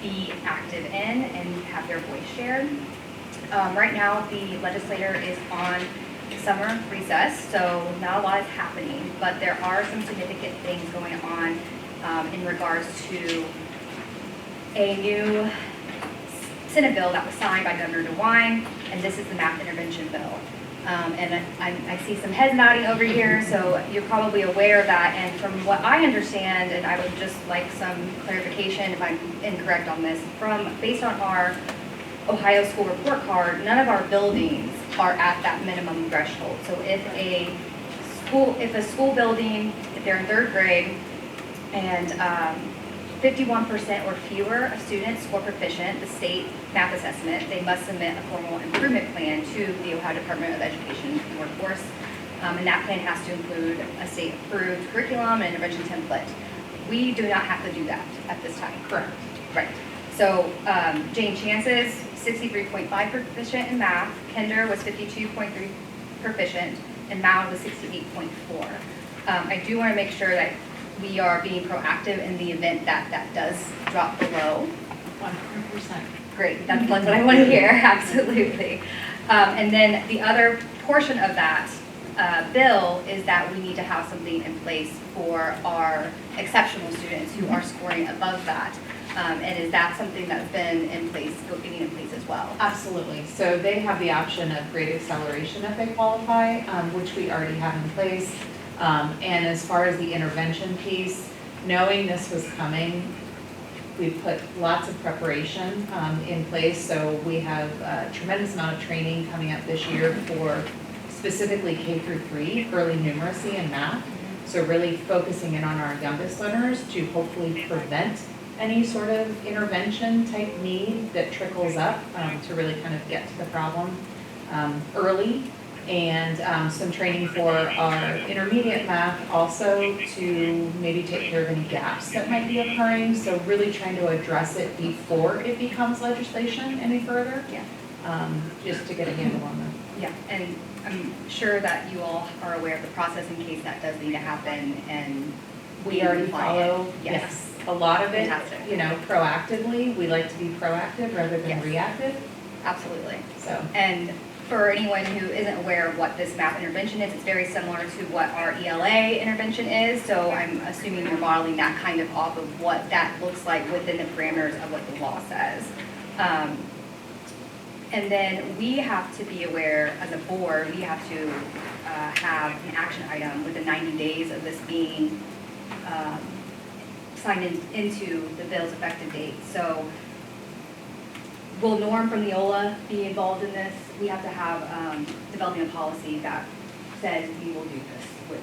be active in and have their voice shared. Right now, the legislature is on summer recess, so not a lot is happening, but there are some significant things going on in regards to a new Senate bill that was signed by Governor DeWine, and this is the math intervention bill. And I see some heads nodding over here, so you're probably aware of that. And from what I understand, and I would just like some clarification if I'm incorrect on this, based on our Ohio school report card, none of our buildings are at that minimum threshold. So if a school building, if they're in 3rd grade, and 50% 51% or fewer of students score proficient, the state math assessment, they must submit a formal improvement plan to the Ohio Department of Education and Workforce. And that plan has to include a state-approved curriculum and intervention template. We do not have to do that at this time. Correct. Right. So Jane Chance's 63.5 proficient in math, Kinder was 52.3 proficient, and Maud was 68.4. I do want to make sure that we are being proactive in the event that that does drop below. 100%. Great, that's what I want to hear, absolutely. And then the other portion of that bill is that we need to have something in place for our exceptional students who are scoring above that. And is that something that's been in place, getting in place as well? Absolutely. So they have the option of grade acceleration if they qualify, which we already have in place. And as far as the intervention piece, knowing this was coming, we put lots of preparation in place. So we have a tremendous amount of training coming up this year for specifically K through 3, early numeracy and math. So really focusing in on our youngest learners to hopefully prevent any sort of intervention type need that trickles up to really kind of get to the problem early. And some training for our intermediate math also to maybe take care of any gaps that might be occurring. So really trying to address it before it becomes legislation any further. Yeah. Just to get a handle on them. Yeah, and I'm sure that you all are aware of the process in case that does need to happen, and We already follow, yes, a lot of it, Fantastic. you know, proactively. We like to be proactive rather than Yes. reactive, Absolutely. so. And for anyone who isn't aware of what this math intervention is, it's very similar to what our ELA intervention is. So I'm assuming you're modeling that kind of off of what that looks like within the parameters of what the law says. And then we have to be aware, as a board, we have to have an action item within 90 days of this being signed into the bill's effective date. So will Norm from Neola be involved in this? We have to have developing a policy that says we will do this with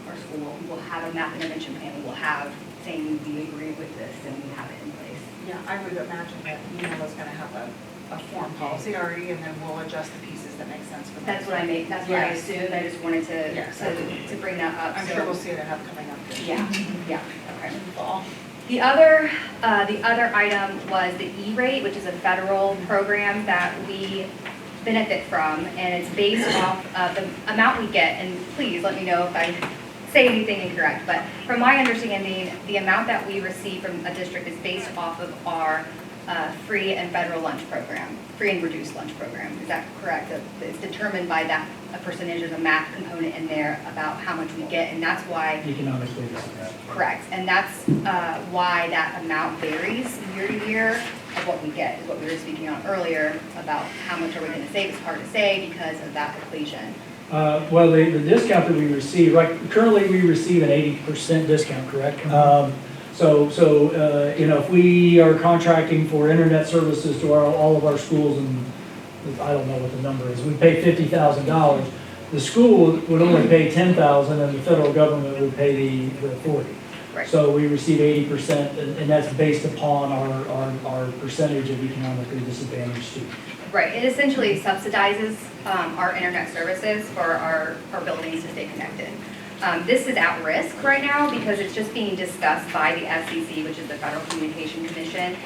our school. We'll have a math intervention plan. We'll have saying we agree with this and we have it in place. Yeah, I would imagine that Neola's gonna have a form policy already, and then we'll adjust the pieces that make sense for them. That's what I made, that's what I Yes. assumed. I just wanted to, Yes. to bring that up. I'm So- sure we'll see that coming up. Yeah, yeah, okay. Fall. The other item was the E-rate, which is a federal program that we benefit from, and it's based off of the amount we get, and please let me know if I say anything incorrect, but from my understanding, the amount that we receive from a district is based off of our free and federal lunch program, free and reduced lunch program. Is that correct? That it's determined by that, a percentage, there's a math component in there about how much we get, and that's why. Economically disadvantaged. Correct, and that's why that amount varies year to year of what we get, is what we were speaking on earlier about how much are we gonna save. It's hard to say because of that equation. Well, the discount that we receive, right, currently we receive an 80% discount, correct? So, you know, if we are contracting for internet services to all of our schools, and I don't know what the number is, we pay $50,000. The school would only pay $10,000 and the federal government would pay the 40. Right. So we receive 80%, and that's based upon our percentage of economically disadvantaged students. Right, it essentially subsidizes our internet services for our buildings to stay connected. This is at risk right now because it's just being discussed by the FCC, which is the Federal Communication Commission.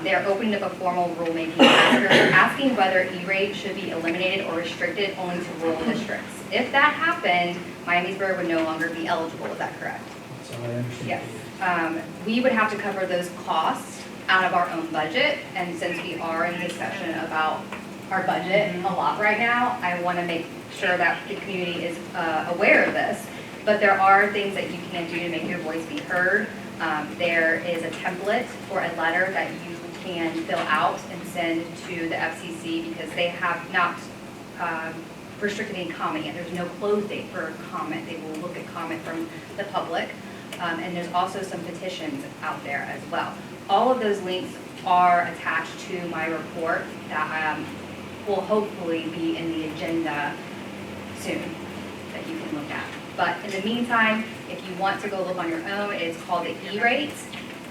They're opening up a formal rulemaking asking whether E-rate should be eliminated or restricted only to rural districts. If that happened, Miamisburg would no longer be eligible, is that correct? That's how I understand. Yes. We would have to cover those costs out of our own budget, and since we are in discussion about our budget a lot right now, I want to make sure that the community is aware of this. But there are things that you can do to make your voice be heard. There is a template or a letter that you can fill out and send to the FCC because they have not restricted any comment yet. There's no close date for comment. They will look at comment from the public. And there's also some petitions out there as well. All of those links are attached to my report that will hopefully be in the agenda soon that you can look at. But in the meantime, if you want to go look on your own, it's called the E-rate.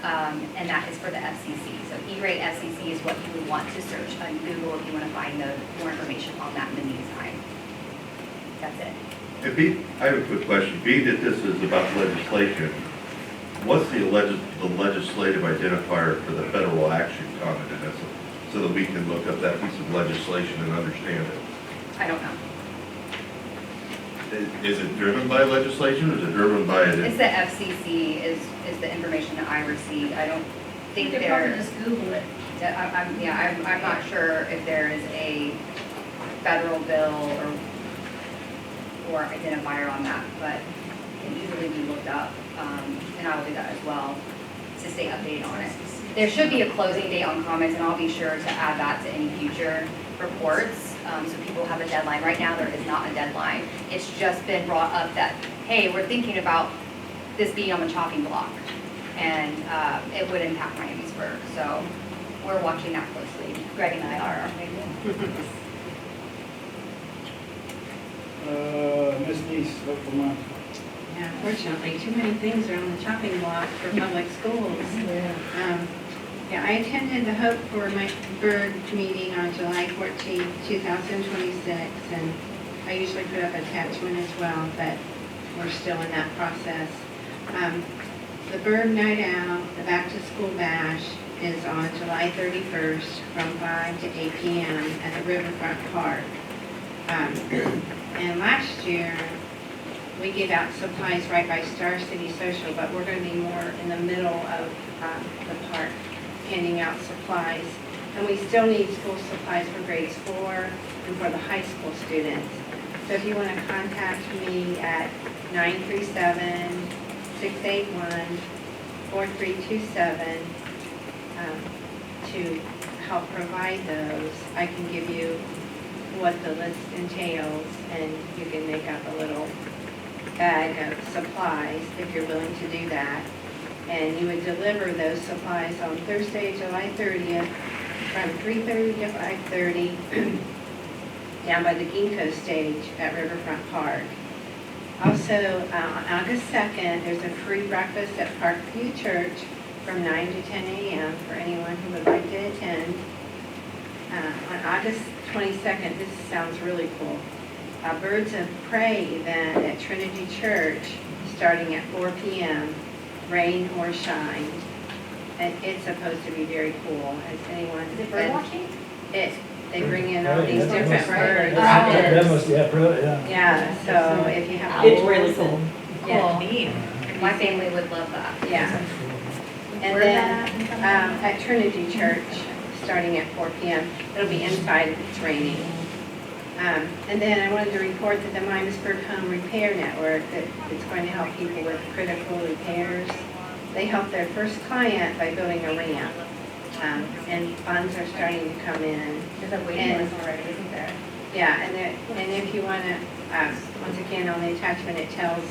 and that is for the FCC. So E-rate FCC is what you would want to search on Google if you want to find more information on that in the meantime. That's it. I have a quick question. Being that this is about legislation, what's the legislative identifier for the federal action comment in this, so that we can look up that piece of legislation and understand it? I don't know. Is it driven by legislation, or is it driven by It's the FCC is the information that I received. I don't think You could probably there's, just Google it. I'm not sure if there is a federal bill or identifier on that, but it can easily be looked up, and I will do that as well to stay updated on it. There should be a closing date on comments, and I'll be sure to add that to any future reports, so people have a deadline. Right now, there is not a deadline. It's just been brought up that, hey, we're thinking about this being on the chopping block, and it would impact Miamisburg, so we're watching that closely. Greg and I are. Ms. Neese, vote for mine. Yeah, unfortunately, too many things are on the chopping block for public schools. Yeah, I attended the Hope for Miamisburg meeting on July 14, 2026, and I usually put up attachment as well, but we're still in that process. The Bird Night Out, the Back to School Bash, is on July 31st from 5 to 8 p.m. at the Riverfront Park. And last year, we gave out supplies right by Star City Social, but we're going to be more in the middle of the park, handing out supplies. And we still need school supplies for grades 4 and for the high school students. So if you want to contact me at 937-681-4327 to help provide those, I can give you what the list entails, and you can make up a little bag of supplies if you're willing to do that. And you would deliver those supplies on Thursday, July 30th from 3:30 to 5:30 down by the Ginkgo stage at Riverfront Park. Also, on August 2nd, there's a free breakfast at Parkview Church from 9 to 10 a.m. for anyone who would like to attend. On August 22nd, this sounds really cool, a Birds of Prey event at Trinity Church starting at 4 p.m., rain or shine. And it's supposed to be very cool. Has anyone? Is it bird watching? They bring in all these different birds. That must be, yeah. Yeah, so if you have. It's really cool. Yeah. Neat. My family would love that. Yeah. And Where's then, that at Trinity Church, starting at 4 p.m. It'll be inside if it's raining. And then I wanted to report that the Miamisburg Home Repair Network, that it's going to help people with critical repairs. They helped their first client by building a ramp. And funds are starting to come in. There's a waiting list already, isn't there? Yeah, and if you want to, once again, on the attachment, it tells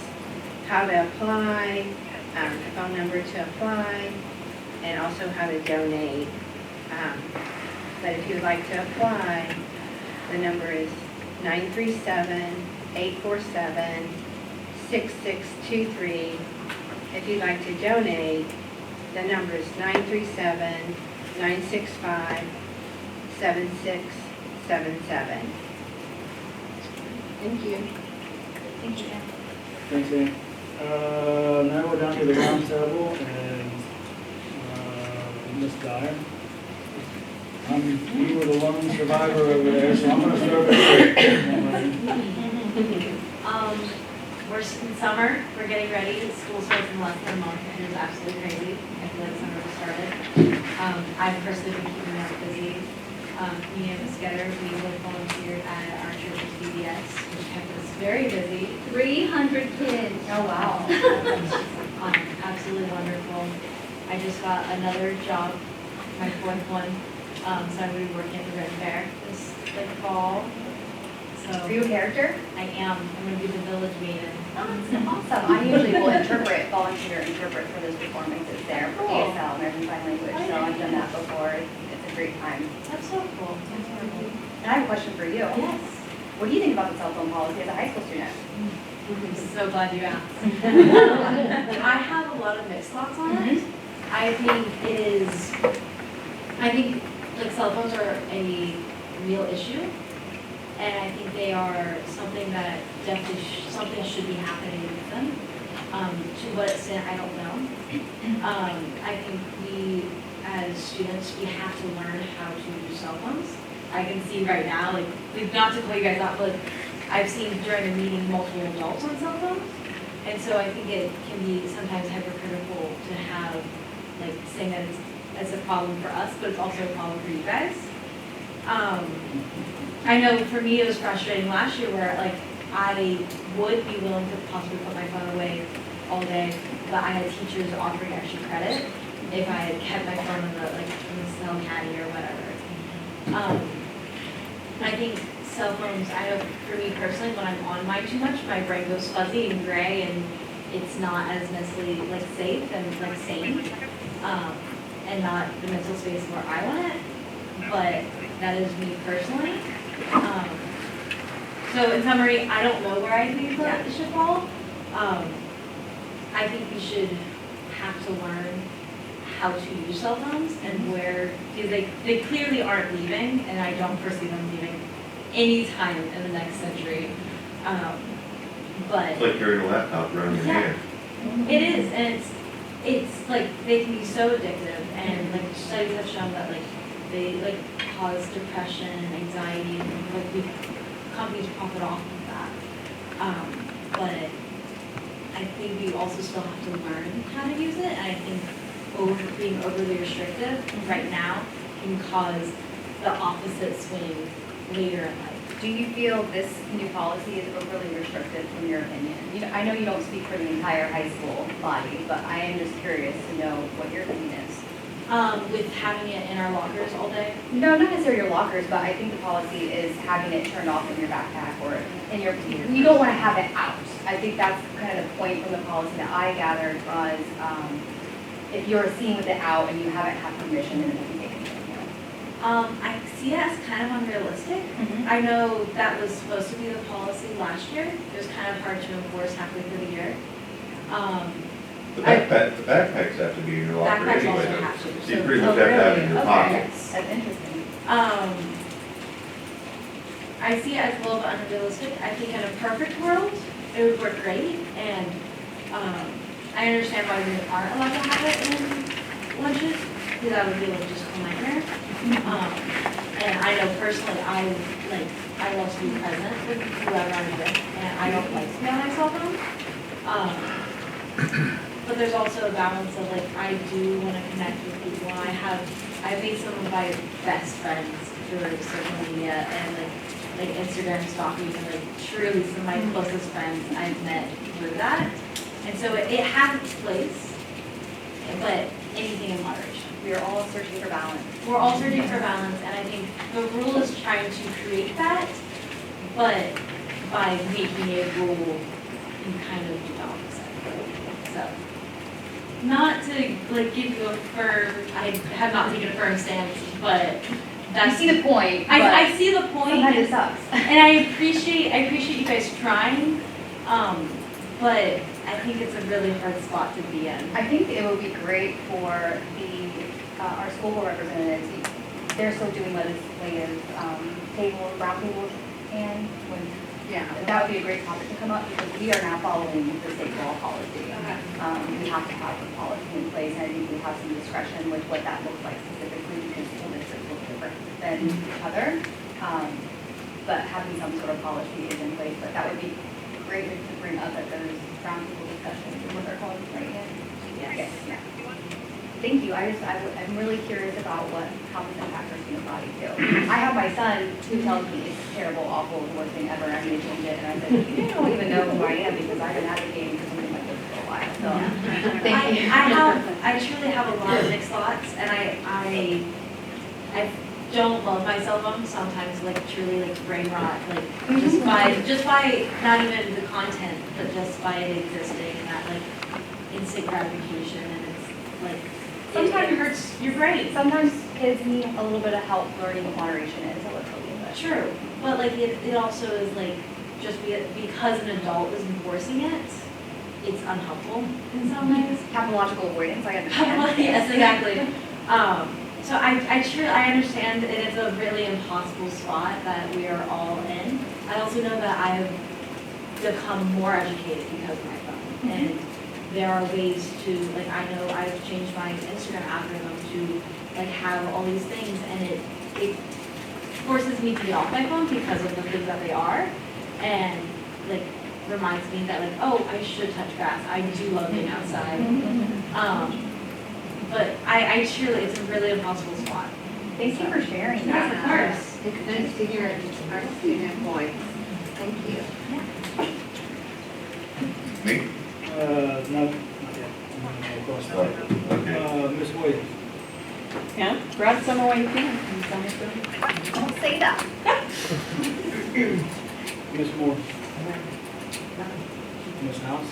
how to apply, the phone number to apply, and also how to donate. But if you'd like to apply, the number is 937-847-6623. If you'd like to donate, the number is 937-965-7677. Thank you. Thank you. Thanks, Ann. Now we're down to the round table, and Ms. Dyer. You were the lone survivor over there, so I'm gonna start with you. We're in summer, we're getting ready, school starts in less than a month, and it's absolutely crazy. I feel like summer just started. I've personally been keeping us busy. Me and Ms. Getter, we both volunteered at our church's VBS, which kept us very busy. 300 kids. Oh, wow. Absolutely wonderful. I just got another job, my fourth one, so I'm going to be working at the Red Fair this fall. So Are you a character? I am. I'm going to be the village maiden. Oh, that's awesome. I usually will volunteer interpret for those performances there for ASL, American Sign Language, so I've done that before. It's a great time. That's so cool. That's wonderful. And I have a question for you. Yes. What do you think about the cell phone policy as a high school student? I'm so glad you asked. I have a lot of mixed thoughts on it. I think it is, I think like cell phones are a real issue. And I think they are something that definitely, something should be happening with them. To what extent, I don't know. I think we, as students, we have to learn how to use cell phones. I can see right now, like, not to call you guys out, but I've seen during a meeting multiple adults on cell phones. And so I think it can be sometimes hypercritical to have, like, saying that it's a problem for us, but it's also a problem for you guys. I know for me it was frustrating last year where, like, I would be willing to possibly put my phone away all day, but I had teachers offering extra credit if I had kept my phone in the snow caddy or whatever. I think cell phones, I know for me personally, when I'm on mine too much, my brain goes fuzzy and gray, and it's not as necessarily like safe and like sane, and not the mental space where I want it. But that is me personally. So in summary, I don't know where I think it should fall. I think we should have to learn how to use cell phones and where, because they clearly aren't leaving, and I don't foresee them leaving anytime in the next century. But It's like carrying a laptop around your hand. it is, and it's like they can be so addictive, and like studies have shown that like they like cause depression and anxiety, and like companies profit off of that. But I think we also still have to learn how to use it, and I think being overly restrictive right now can cause the opposite swing later in life. Do you feel this new policy is overly restrictive from your opinion? I know you don't speak for the entire high school body, but I am just curious to know what your opinion is. With having it in our lockers all day? No, not necessarily your lockers, but I think the policy is having it turned off in your backpack or in your, you don't want to have it out. I think that's kind of the point from the policy that I gathered was, if you're seen with it out and you haven't had permission, then it will be taken from you. I see it as kind of unrealistic. I know that was supposed to be the policy last year. It was kind of hard to enforce halfway through the year. The backpacks have to be in your locker Backpacks anyway. also have to. So you pretty much have to have it in your pocket. Yes, that's interesting. I see it as a little bit unrealistic. I think in a perfect world, it would work great, and I understand why we aren't allowed to have it in lunches, because that would be like just a nightmare. And I know personally, I love to be present with whoever I'm with, and I don't like to be on my cell phone. But there's also a balance of like, I do want to connect with people, and I've made some of my best friends through social media and like Instagram stalking, and like truly some of my closest friends I've met through that. And so it has its place, but anything in moderation. We are all searching for balance. We're all searching for balance, and I think the rule is trying to create that, but by making a rule, you kind of do the opposite. So, not to like give you a firm, I have not taken a firm stance, but that's. You see the point. I see the point. Sometimes it sucks. And I appreciate you guys trying, but I think it's a really hard spot to be in. I think it would be great for our school board representatives. They're still doing legislative round tables, and that would be a great topic to come up, because we are now following the state law policy. We have to have a policy in place, and I think we have some discretion with what that looks like specifically, because school districts look different than each other. But having some sort of policy is in place, but that would be great to bring up at those roundtable discussions, what they're called, right? Yes. Yeah. Thank you. I'm really curious about how this impacts our student body too. I have my son who tells me it's terrible, awful, the worst thing ever. I'm going to change it, and I said, you don't even know who I am, because I've been advocating for something like this for a while. So, thank you. I truly have a lot of mixed thoughts, and I don't love my cell phone sometimes, like truly like brain rot, like just by not even the content, but just by it existing, and that like instant gratification, and it's like sometimes it hurts your brain. Sometimes kids need a little bit of help learning what moderation is a little bit. True, but like it also is like just because an adult is enforcing it, it's unhelpful in some ways. Pathological avoidance, I understand. Yes, exactly. So I understand it is a really impossible spot that we are all in. I also know that I've become more educated because of my phone. And there are ways to, like, I know I've changed my Instagram algorithm to, like, have all these things, and it forces me to get off my phone because of the things that they are, and, like, reminds me that, like, oh, I should touch grass. I do love being outside. But I truly, it's a really impossible spot. Thank you for sharing Yes, that. of course. It's nice to hear our student voice. Thank you. Me? No, not yet. Across the- Okay. Ms. Williams? Yeah, grab summer while you can. in summer school. Don't say that. Ms. Moore? Ms. House?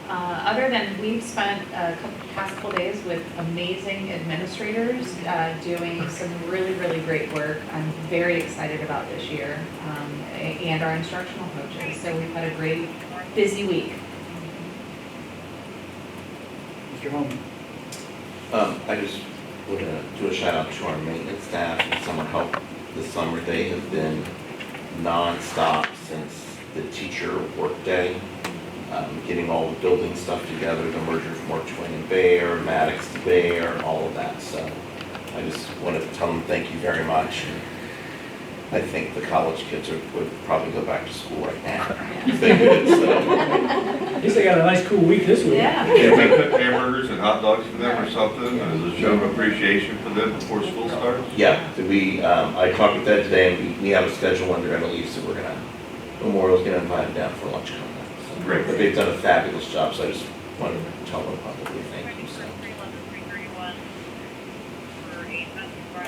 Other than we've spent past couple days with amazing administrators doing some really, really great work. I'm very excited about this year, and our instructional coaches. So we've had a great, busy week. Mr. Holman? I just want to do a shout out to our maintenance staff and summer help this summer. They have been nonstop since the teacher workday, getting all the building stuff together, the merger from Mark Twain and Bayer, Maddox to Bayer, all of that. So I just wanted to tell them thank you very much. And I think the college kids would probably go back to school right now if they could. So. At least they got a nice cool week this week. Yeah. Can we cook hamburgers and hot dogs for them or something, as a show of appreciation for them before school starts? Yeah, I talked with Ed today, and we have a schedule when they're gonna leave, so Memorial's gonna invite them down for lunch coming up. So, Great. but they've done a fabulous job, so I just wanted to tell them publicly thank you. So.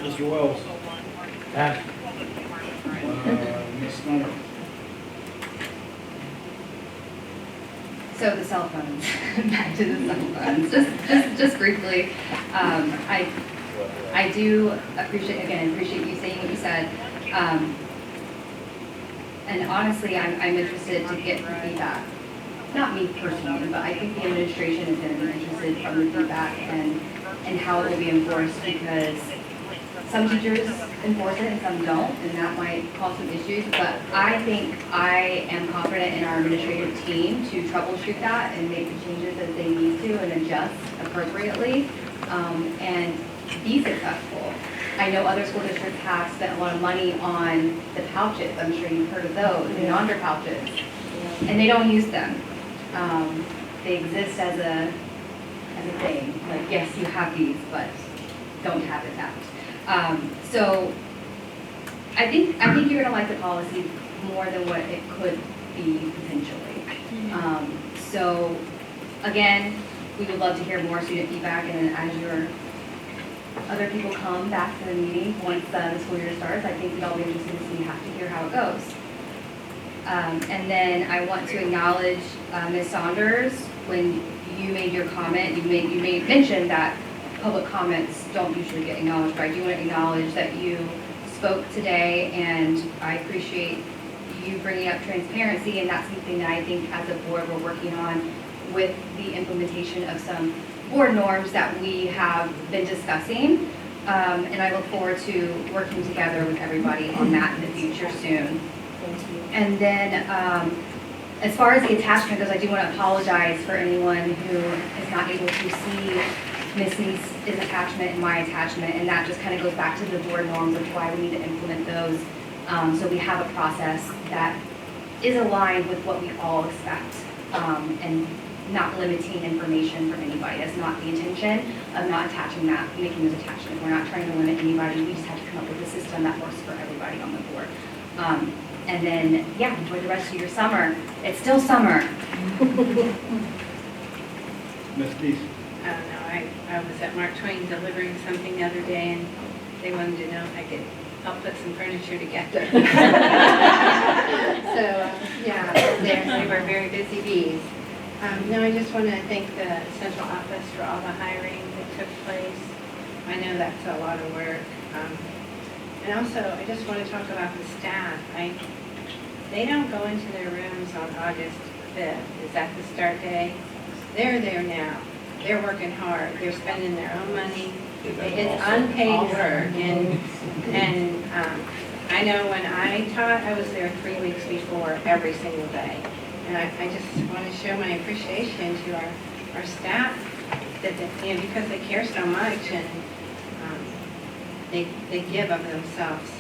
Mr. Wells? Pass. Ms. Snyder? So the cell phones, back to the cell phones, just briefly. I do appreciate you saying what you said. And honestly, I'm interested to get feedback. Not me personally, but I think the administration is going to be interested from the feedback and how it will be enforced, because some teachers enforce it and some don't, and that might cause some issues. But I think I am confident in our administrative team to troubleshoot that and make the changes as they need to and adjust appropriately, and be successful. I know other school districts have spent a lot of money on the pouches. I'm sure you've heard of those, the yonder pouches, and they don't use them. They exist as a thing. Like, yes, you have these, but don't have it out. So I think you're gonna like the policy more than what it could be potentially. So again, we would love to hear more student feedback, and then as your other people come back to the meeting once the school year starts, I think we'd all be interested to see, have to hear how it goes. And then I want to acknowledge Ms. Saunders. When you made your comment, you made mention that public comments don't usually get acknowledged, but I do want to acknowledge that you spoke today, and I appreciate you bringing up transparency, and that's something that I think as a board we're working on with the implementation of some board norms that we have been discussing, and I look forward to working together with everybody on that in the future soon. And then as far as the attachment goes, I do want to apologize for anyone who is not able to see Missy's attachment and my attachment, and that just kind of goes back to the board norms of why we need to implement those. So we have a process that is aligned with what we all expect, and not limiting information from anybody. That's not the intention of not attaching that, making those attachments. We're not trying to limit anybody. We just have to come up with a system that works for everybody on the board. And then, yeah, enjoy the rest of your summer. It's still summer. Ms. Dees? I don't know, I was at Mark Twain delivering something the other day, and they wanted to know if I could help put some furniture together. So, yeah, they were very busy bees. No, I just want to thank the central office for all the hiring that took place. I know that's a lot of work. And also, I just want to talk about the staff. They don't go into their rooms on August 5th. Is that the start day? They're there now. They're working hard. They're spending their own money. It's unpaid work. And I know when I taught, I was there 3 weeks before every single day. And I just want to show my appreciation to our staff that, you know, because they care so much and they give of themselves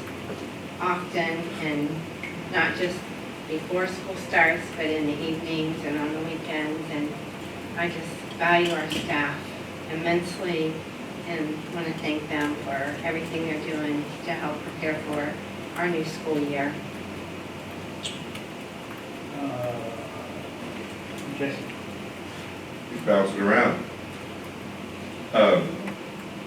often, and not just before school starts, but in the evenings and on the weekends. And I just value our staff immensely and want to thank them for everything they're doing to help prepare for our new school year. Okay. You bounce it around.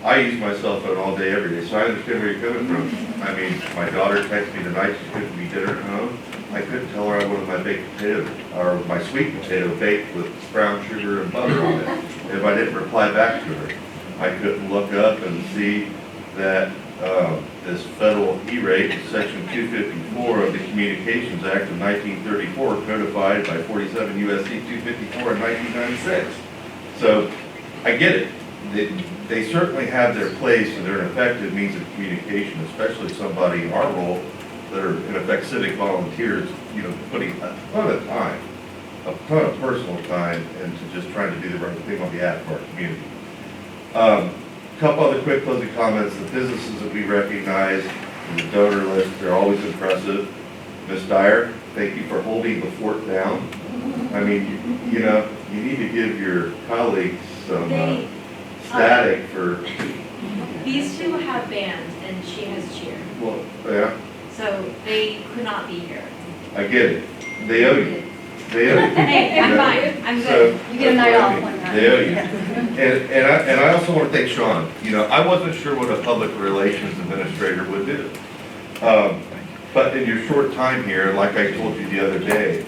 I use my cell phone all day, every day, so I understand where you're coming from. I mean, my daughter texted me tonight, she's cooking me dinner at home. I couldn't tell her I wanted my baked potato, or my sweet potato baked with brown sugar and butter on it, if I didn't reply back to her. I couldn't look up and see that this federal E-rate, section 254 of the Communications Act of 1934, codified by 47 U.S.C. 254 in 1996. So, I get it. They certainly have their place, and they're an effective means of communication, especially somebody in our role that are, in effect, civic volunteers, you know, putting a ton of time, a ton of personal time into just trying to do the right thing on behalf of our community. Couple other quick closing comments. The businesses that we recognize in the donor list, they're always impressive. Ms. Dyer, thank you for holding the fort down. I mean, you know, you need to give your colleagues some static for... These two have band and she has cheer. Well, yeah. So they could not be here. I get it. They owe you. They owe you. Hey, I'm fine. I'm good. You get a night off one night. They owe you. And I also want to thank Sean. You know, I wasn't sure what a public relations administrator would do. But in your short time here, like I told you the other day,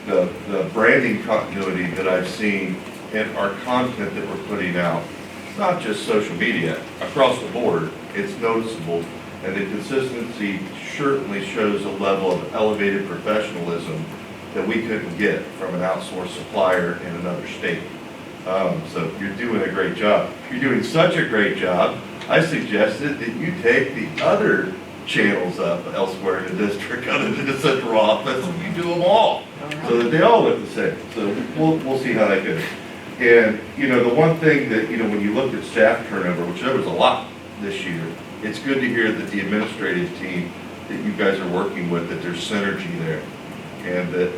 the branding continuity that I've seen in our content that we're putting out, it's not just social media, across the board, it's noticeable. And the consistency certainly shows a level of elevated professionalism that we couldn't get from an outsourced supplier in another state. So you're doing a great job. You're doing such a great job, I suggested that you take the other channels up elsewhere in the district, other than the central office, and you do them all, so that they all look the same. So we'll see how that goes. And, you know, the one thing that, you know, when you look at staff turnover, which there was a lot this year, it's good to hear that the administrative team that you guys are working with, that there's synergy there. And that,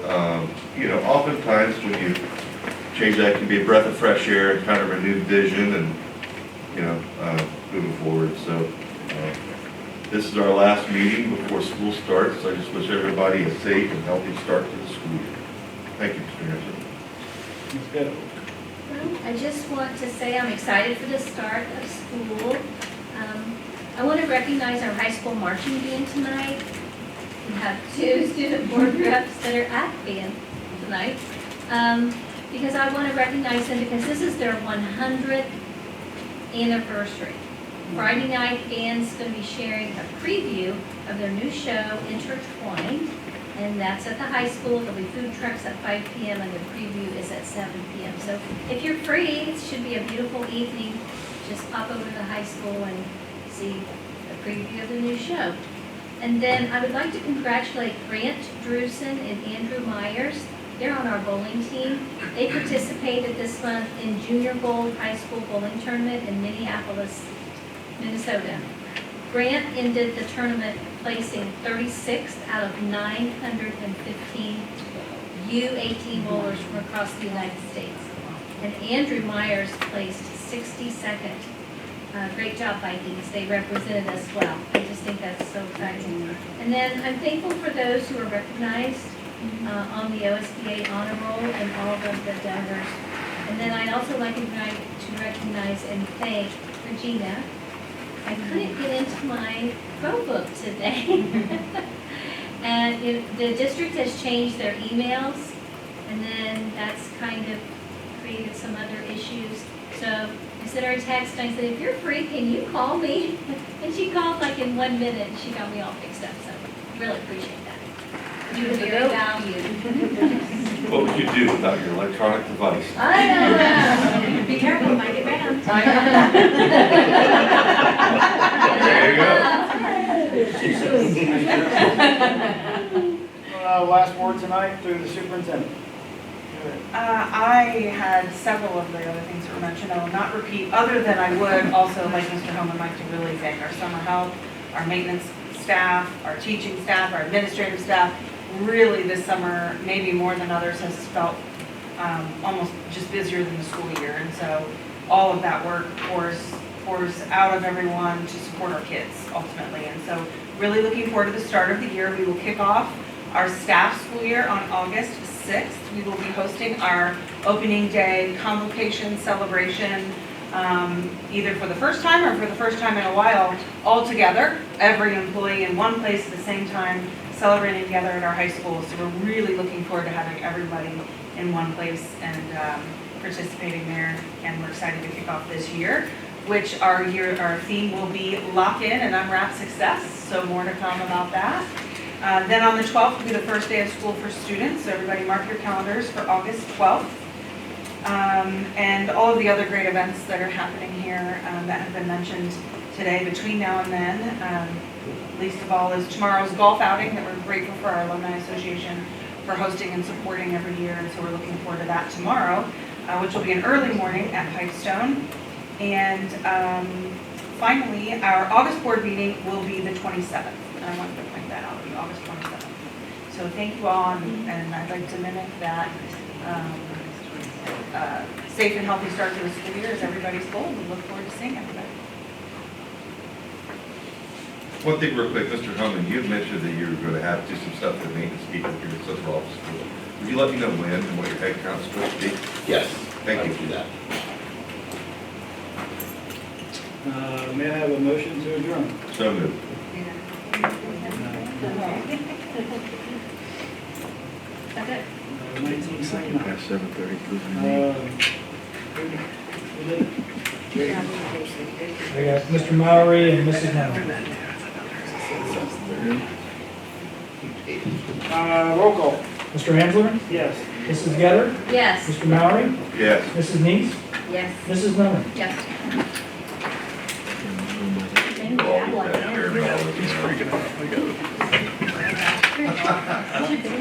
you know, oftentimes when you change that, can be a breath of fresh air and kind of renewed vision and, you know, moving forward. So this is our last meeting before school starts. So I just wish everybody a safe and healthy start to the school year. Thank you, Mr. Anderson. I just want to say I'm excited for the start of school. I want to recognize our high school marching band tonight. We have 2 student board reps that are at band tonight. Because I want to recognize them because this is their 100th anniversary. Friday night, band's going to be sharing a preview of their new show, Intertwined, and that's at the high school. There'll be food trucks at 5 p.m. and the preview is at 7 p.m. So if you're free, it should be a beautiful evening. Just pop over to the high school and see the preview of the new show. And then I would like to congratulate Grant Drusen and Andrew Myers. They're on our bowling team. They participated this month in Junior Gold High School Bowling Tournament in Minneapolis, Minnesota. Grant ended the tournament placing 36th out of 915 U18 bowlers from across the United States. And Andrew Myers placed 62nd. Great job, Vikings. They represented us well. I just think that's so exciting. And then I'm thankful for those who are recognized on the OSBA honor roll and all of the donors. And then I'd also like to recognize and thank Regina. I couldn't get into my Chromebook today. And the district has changed their emails, and then that's kind of created some other issues. So I sent her a text and I said, if you're free, can you call me? And she called like in 1 minute and she got me all fixed up. So really appreciate that. You were very valued. What would you do without your electronic device? I know. Be careful, might get banned. There you go. Last word tonight through the superintendent. I had several of the other things that were mentioned. I will not repeat, other than I would also, like Mr. Holman, like to really thank our summer help, our maintenance staff, our teaching staff, our administrative staff. Really this summer, maybe more than others, has felt almost just busier than the school year. And so all of that work pours out of everyone to support our kids ultimately. And so really looking forward to the start of the year. We will kick off our staff school year on August 6th. We will be hosting our opening day convocation celebration, either for the first time or for the first time in a while, all together, every employee in one place at the same time, celebrating together at our high school. So we're really looking forward to having everybody in one place and participating there. And we're excited to kick off this year, which our theme will be Lock In and Unwrap Success. So more to come about that. Then on the 12th will be the first day of school for students, so everybody mark your calendars for August 12th. And all of the other great events that are happening here that have been mentioned today between now and then. Least of all is tomorrow's golf outing that we're grateful for our Alumni Association for hosting and supporting every year. And so we're looking forward to that tomorrow, which will be an early morning at Pipestone. And finally, our August board meeting will be the 27th. And I wanted to point that out, it'll be August 27th. So thank you all, and I'd like to mimic that safe and healthy start to the school year as everybody's goal. We look forward to seeing everybody. One thing real quick, Mr. Holman, you had mentioned that you were going to have to do some stuff for maintenance people here at Central Office. Would you let me know when and what your head count's supposed to be? Yes. Thank you. I'll do that. May I have a motion to adjourn? So moved. That's it. 1999. Past 7:33. I got Mr. Mowry and Mrs. Howard. Roll call. Mr. Ansler, Yes. Mrs. Getter, Yes. Mr. Mowry, Yes. Mrs. Neese, Yes. Mrs. Miller. Yes. All that, everybody. He's freaking out. I got it.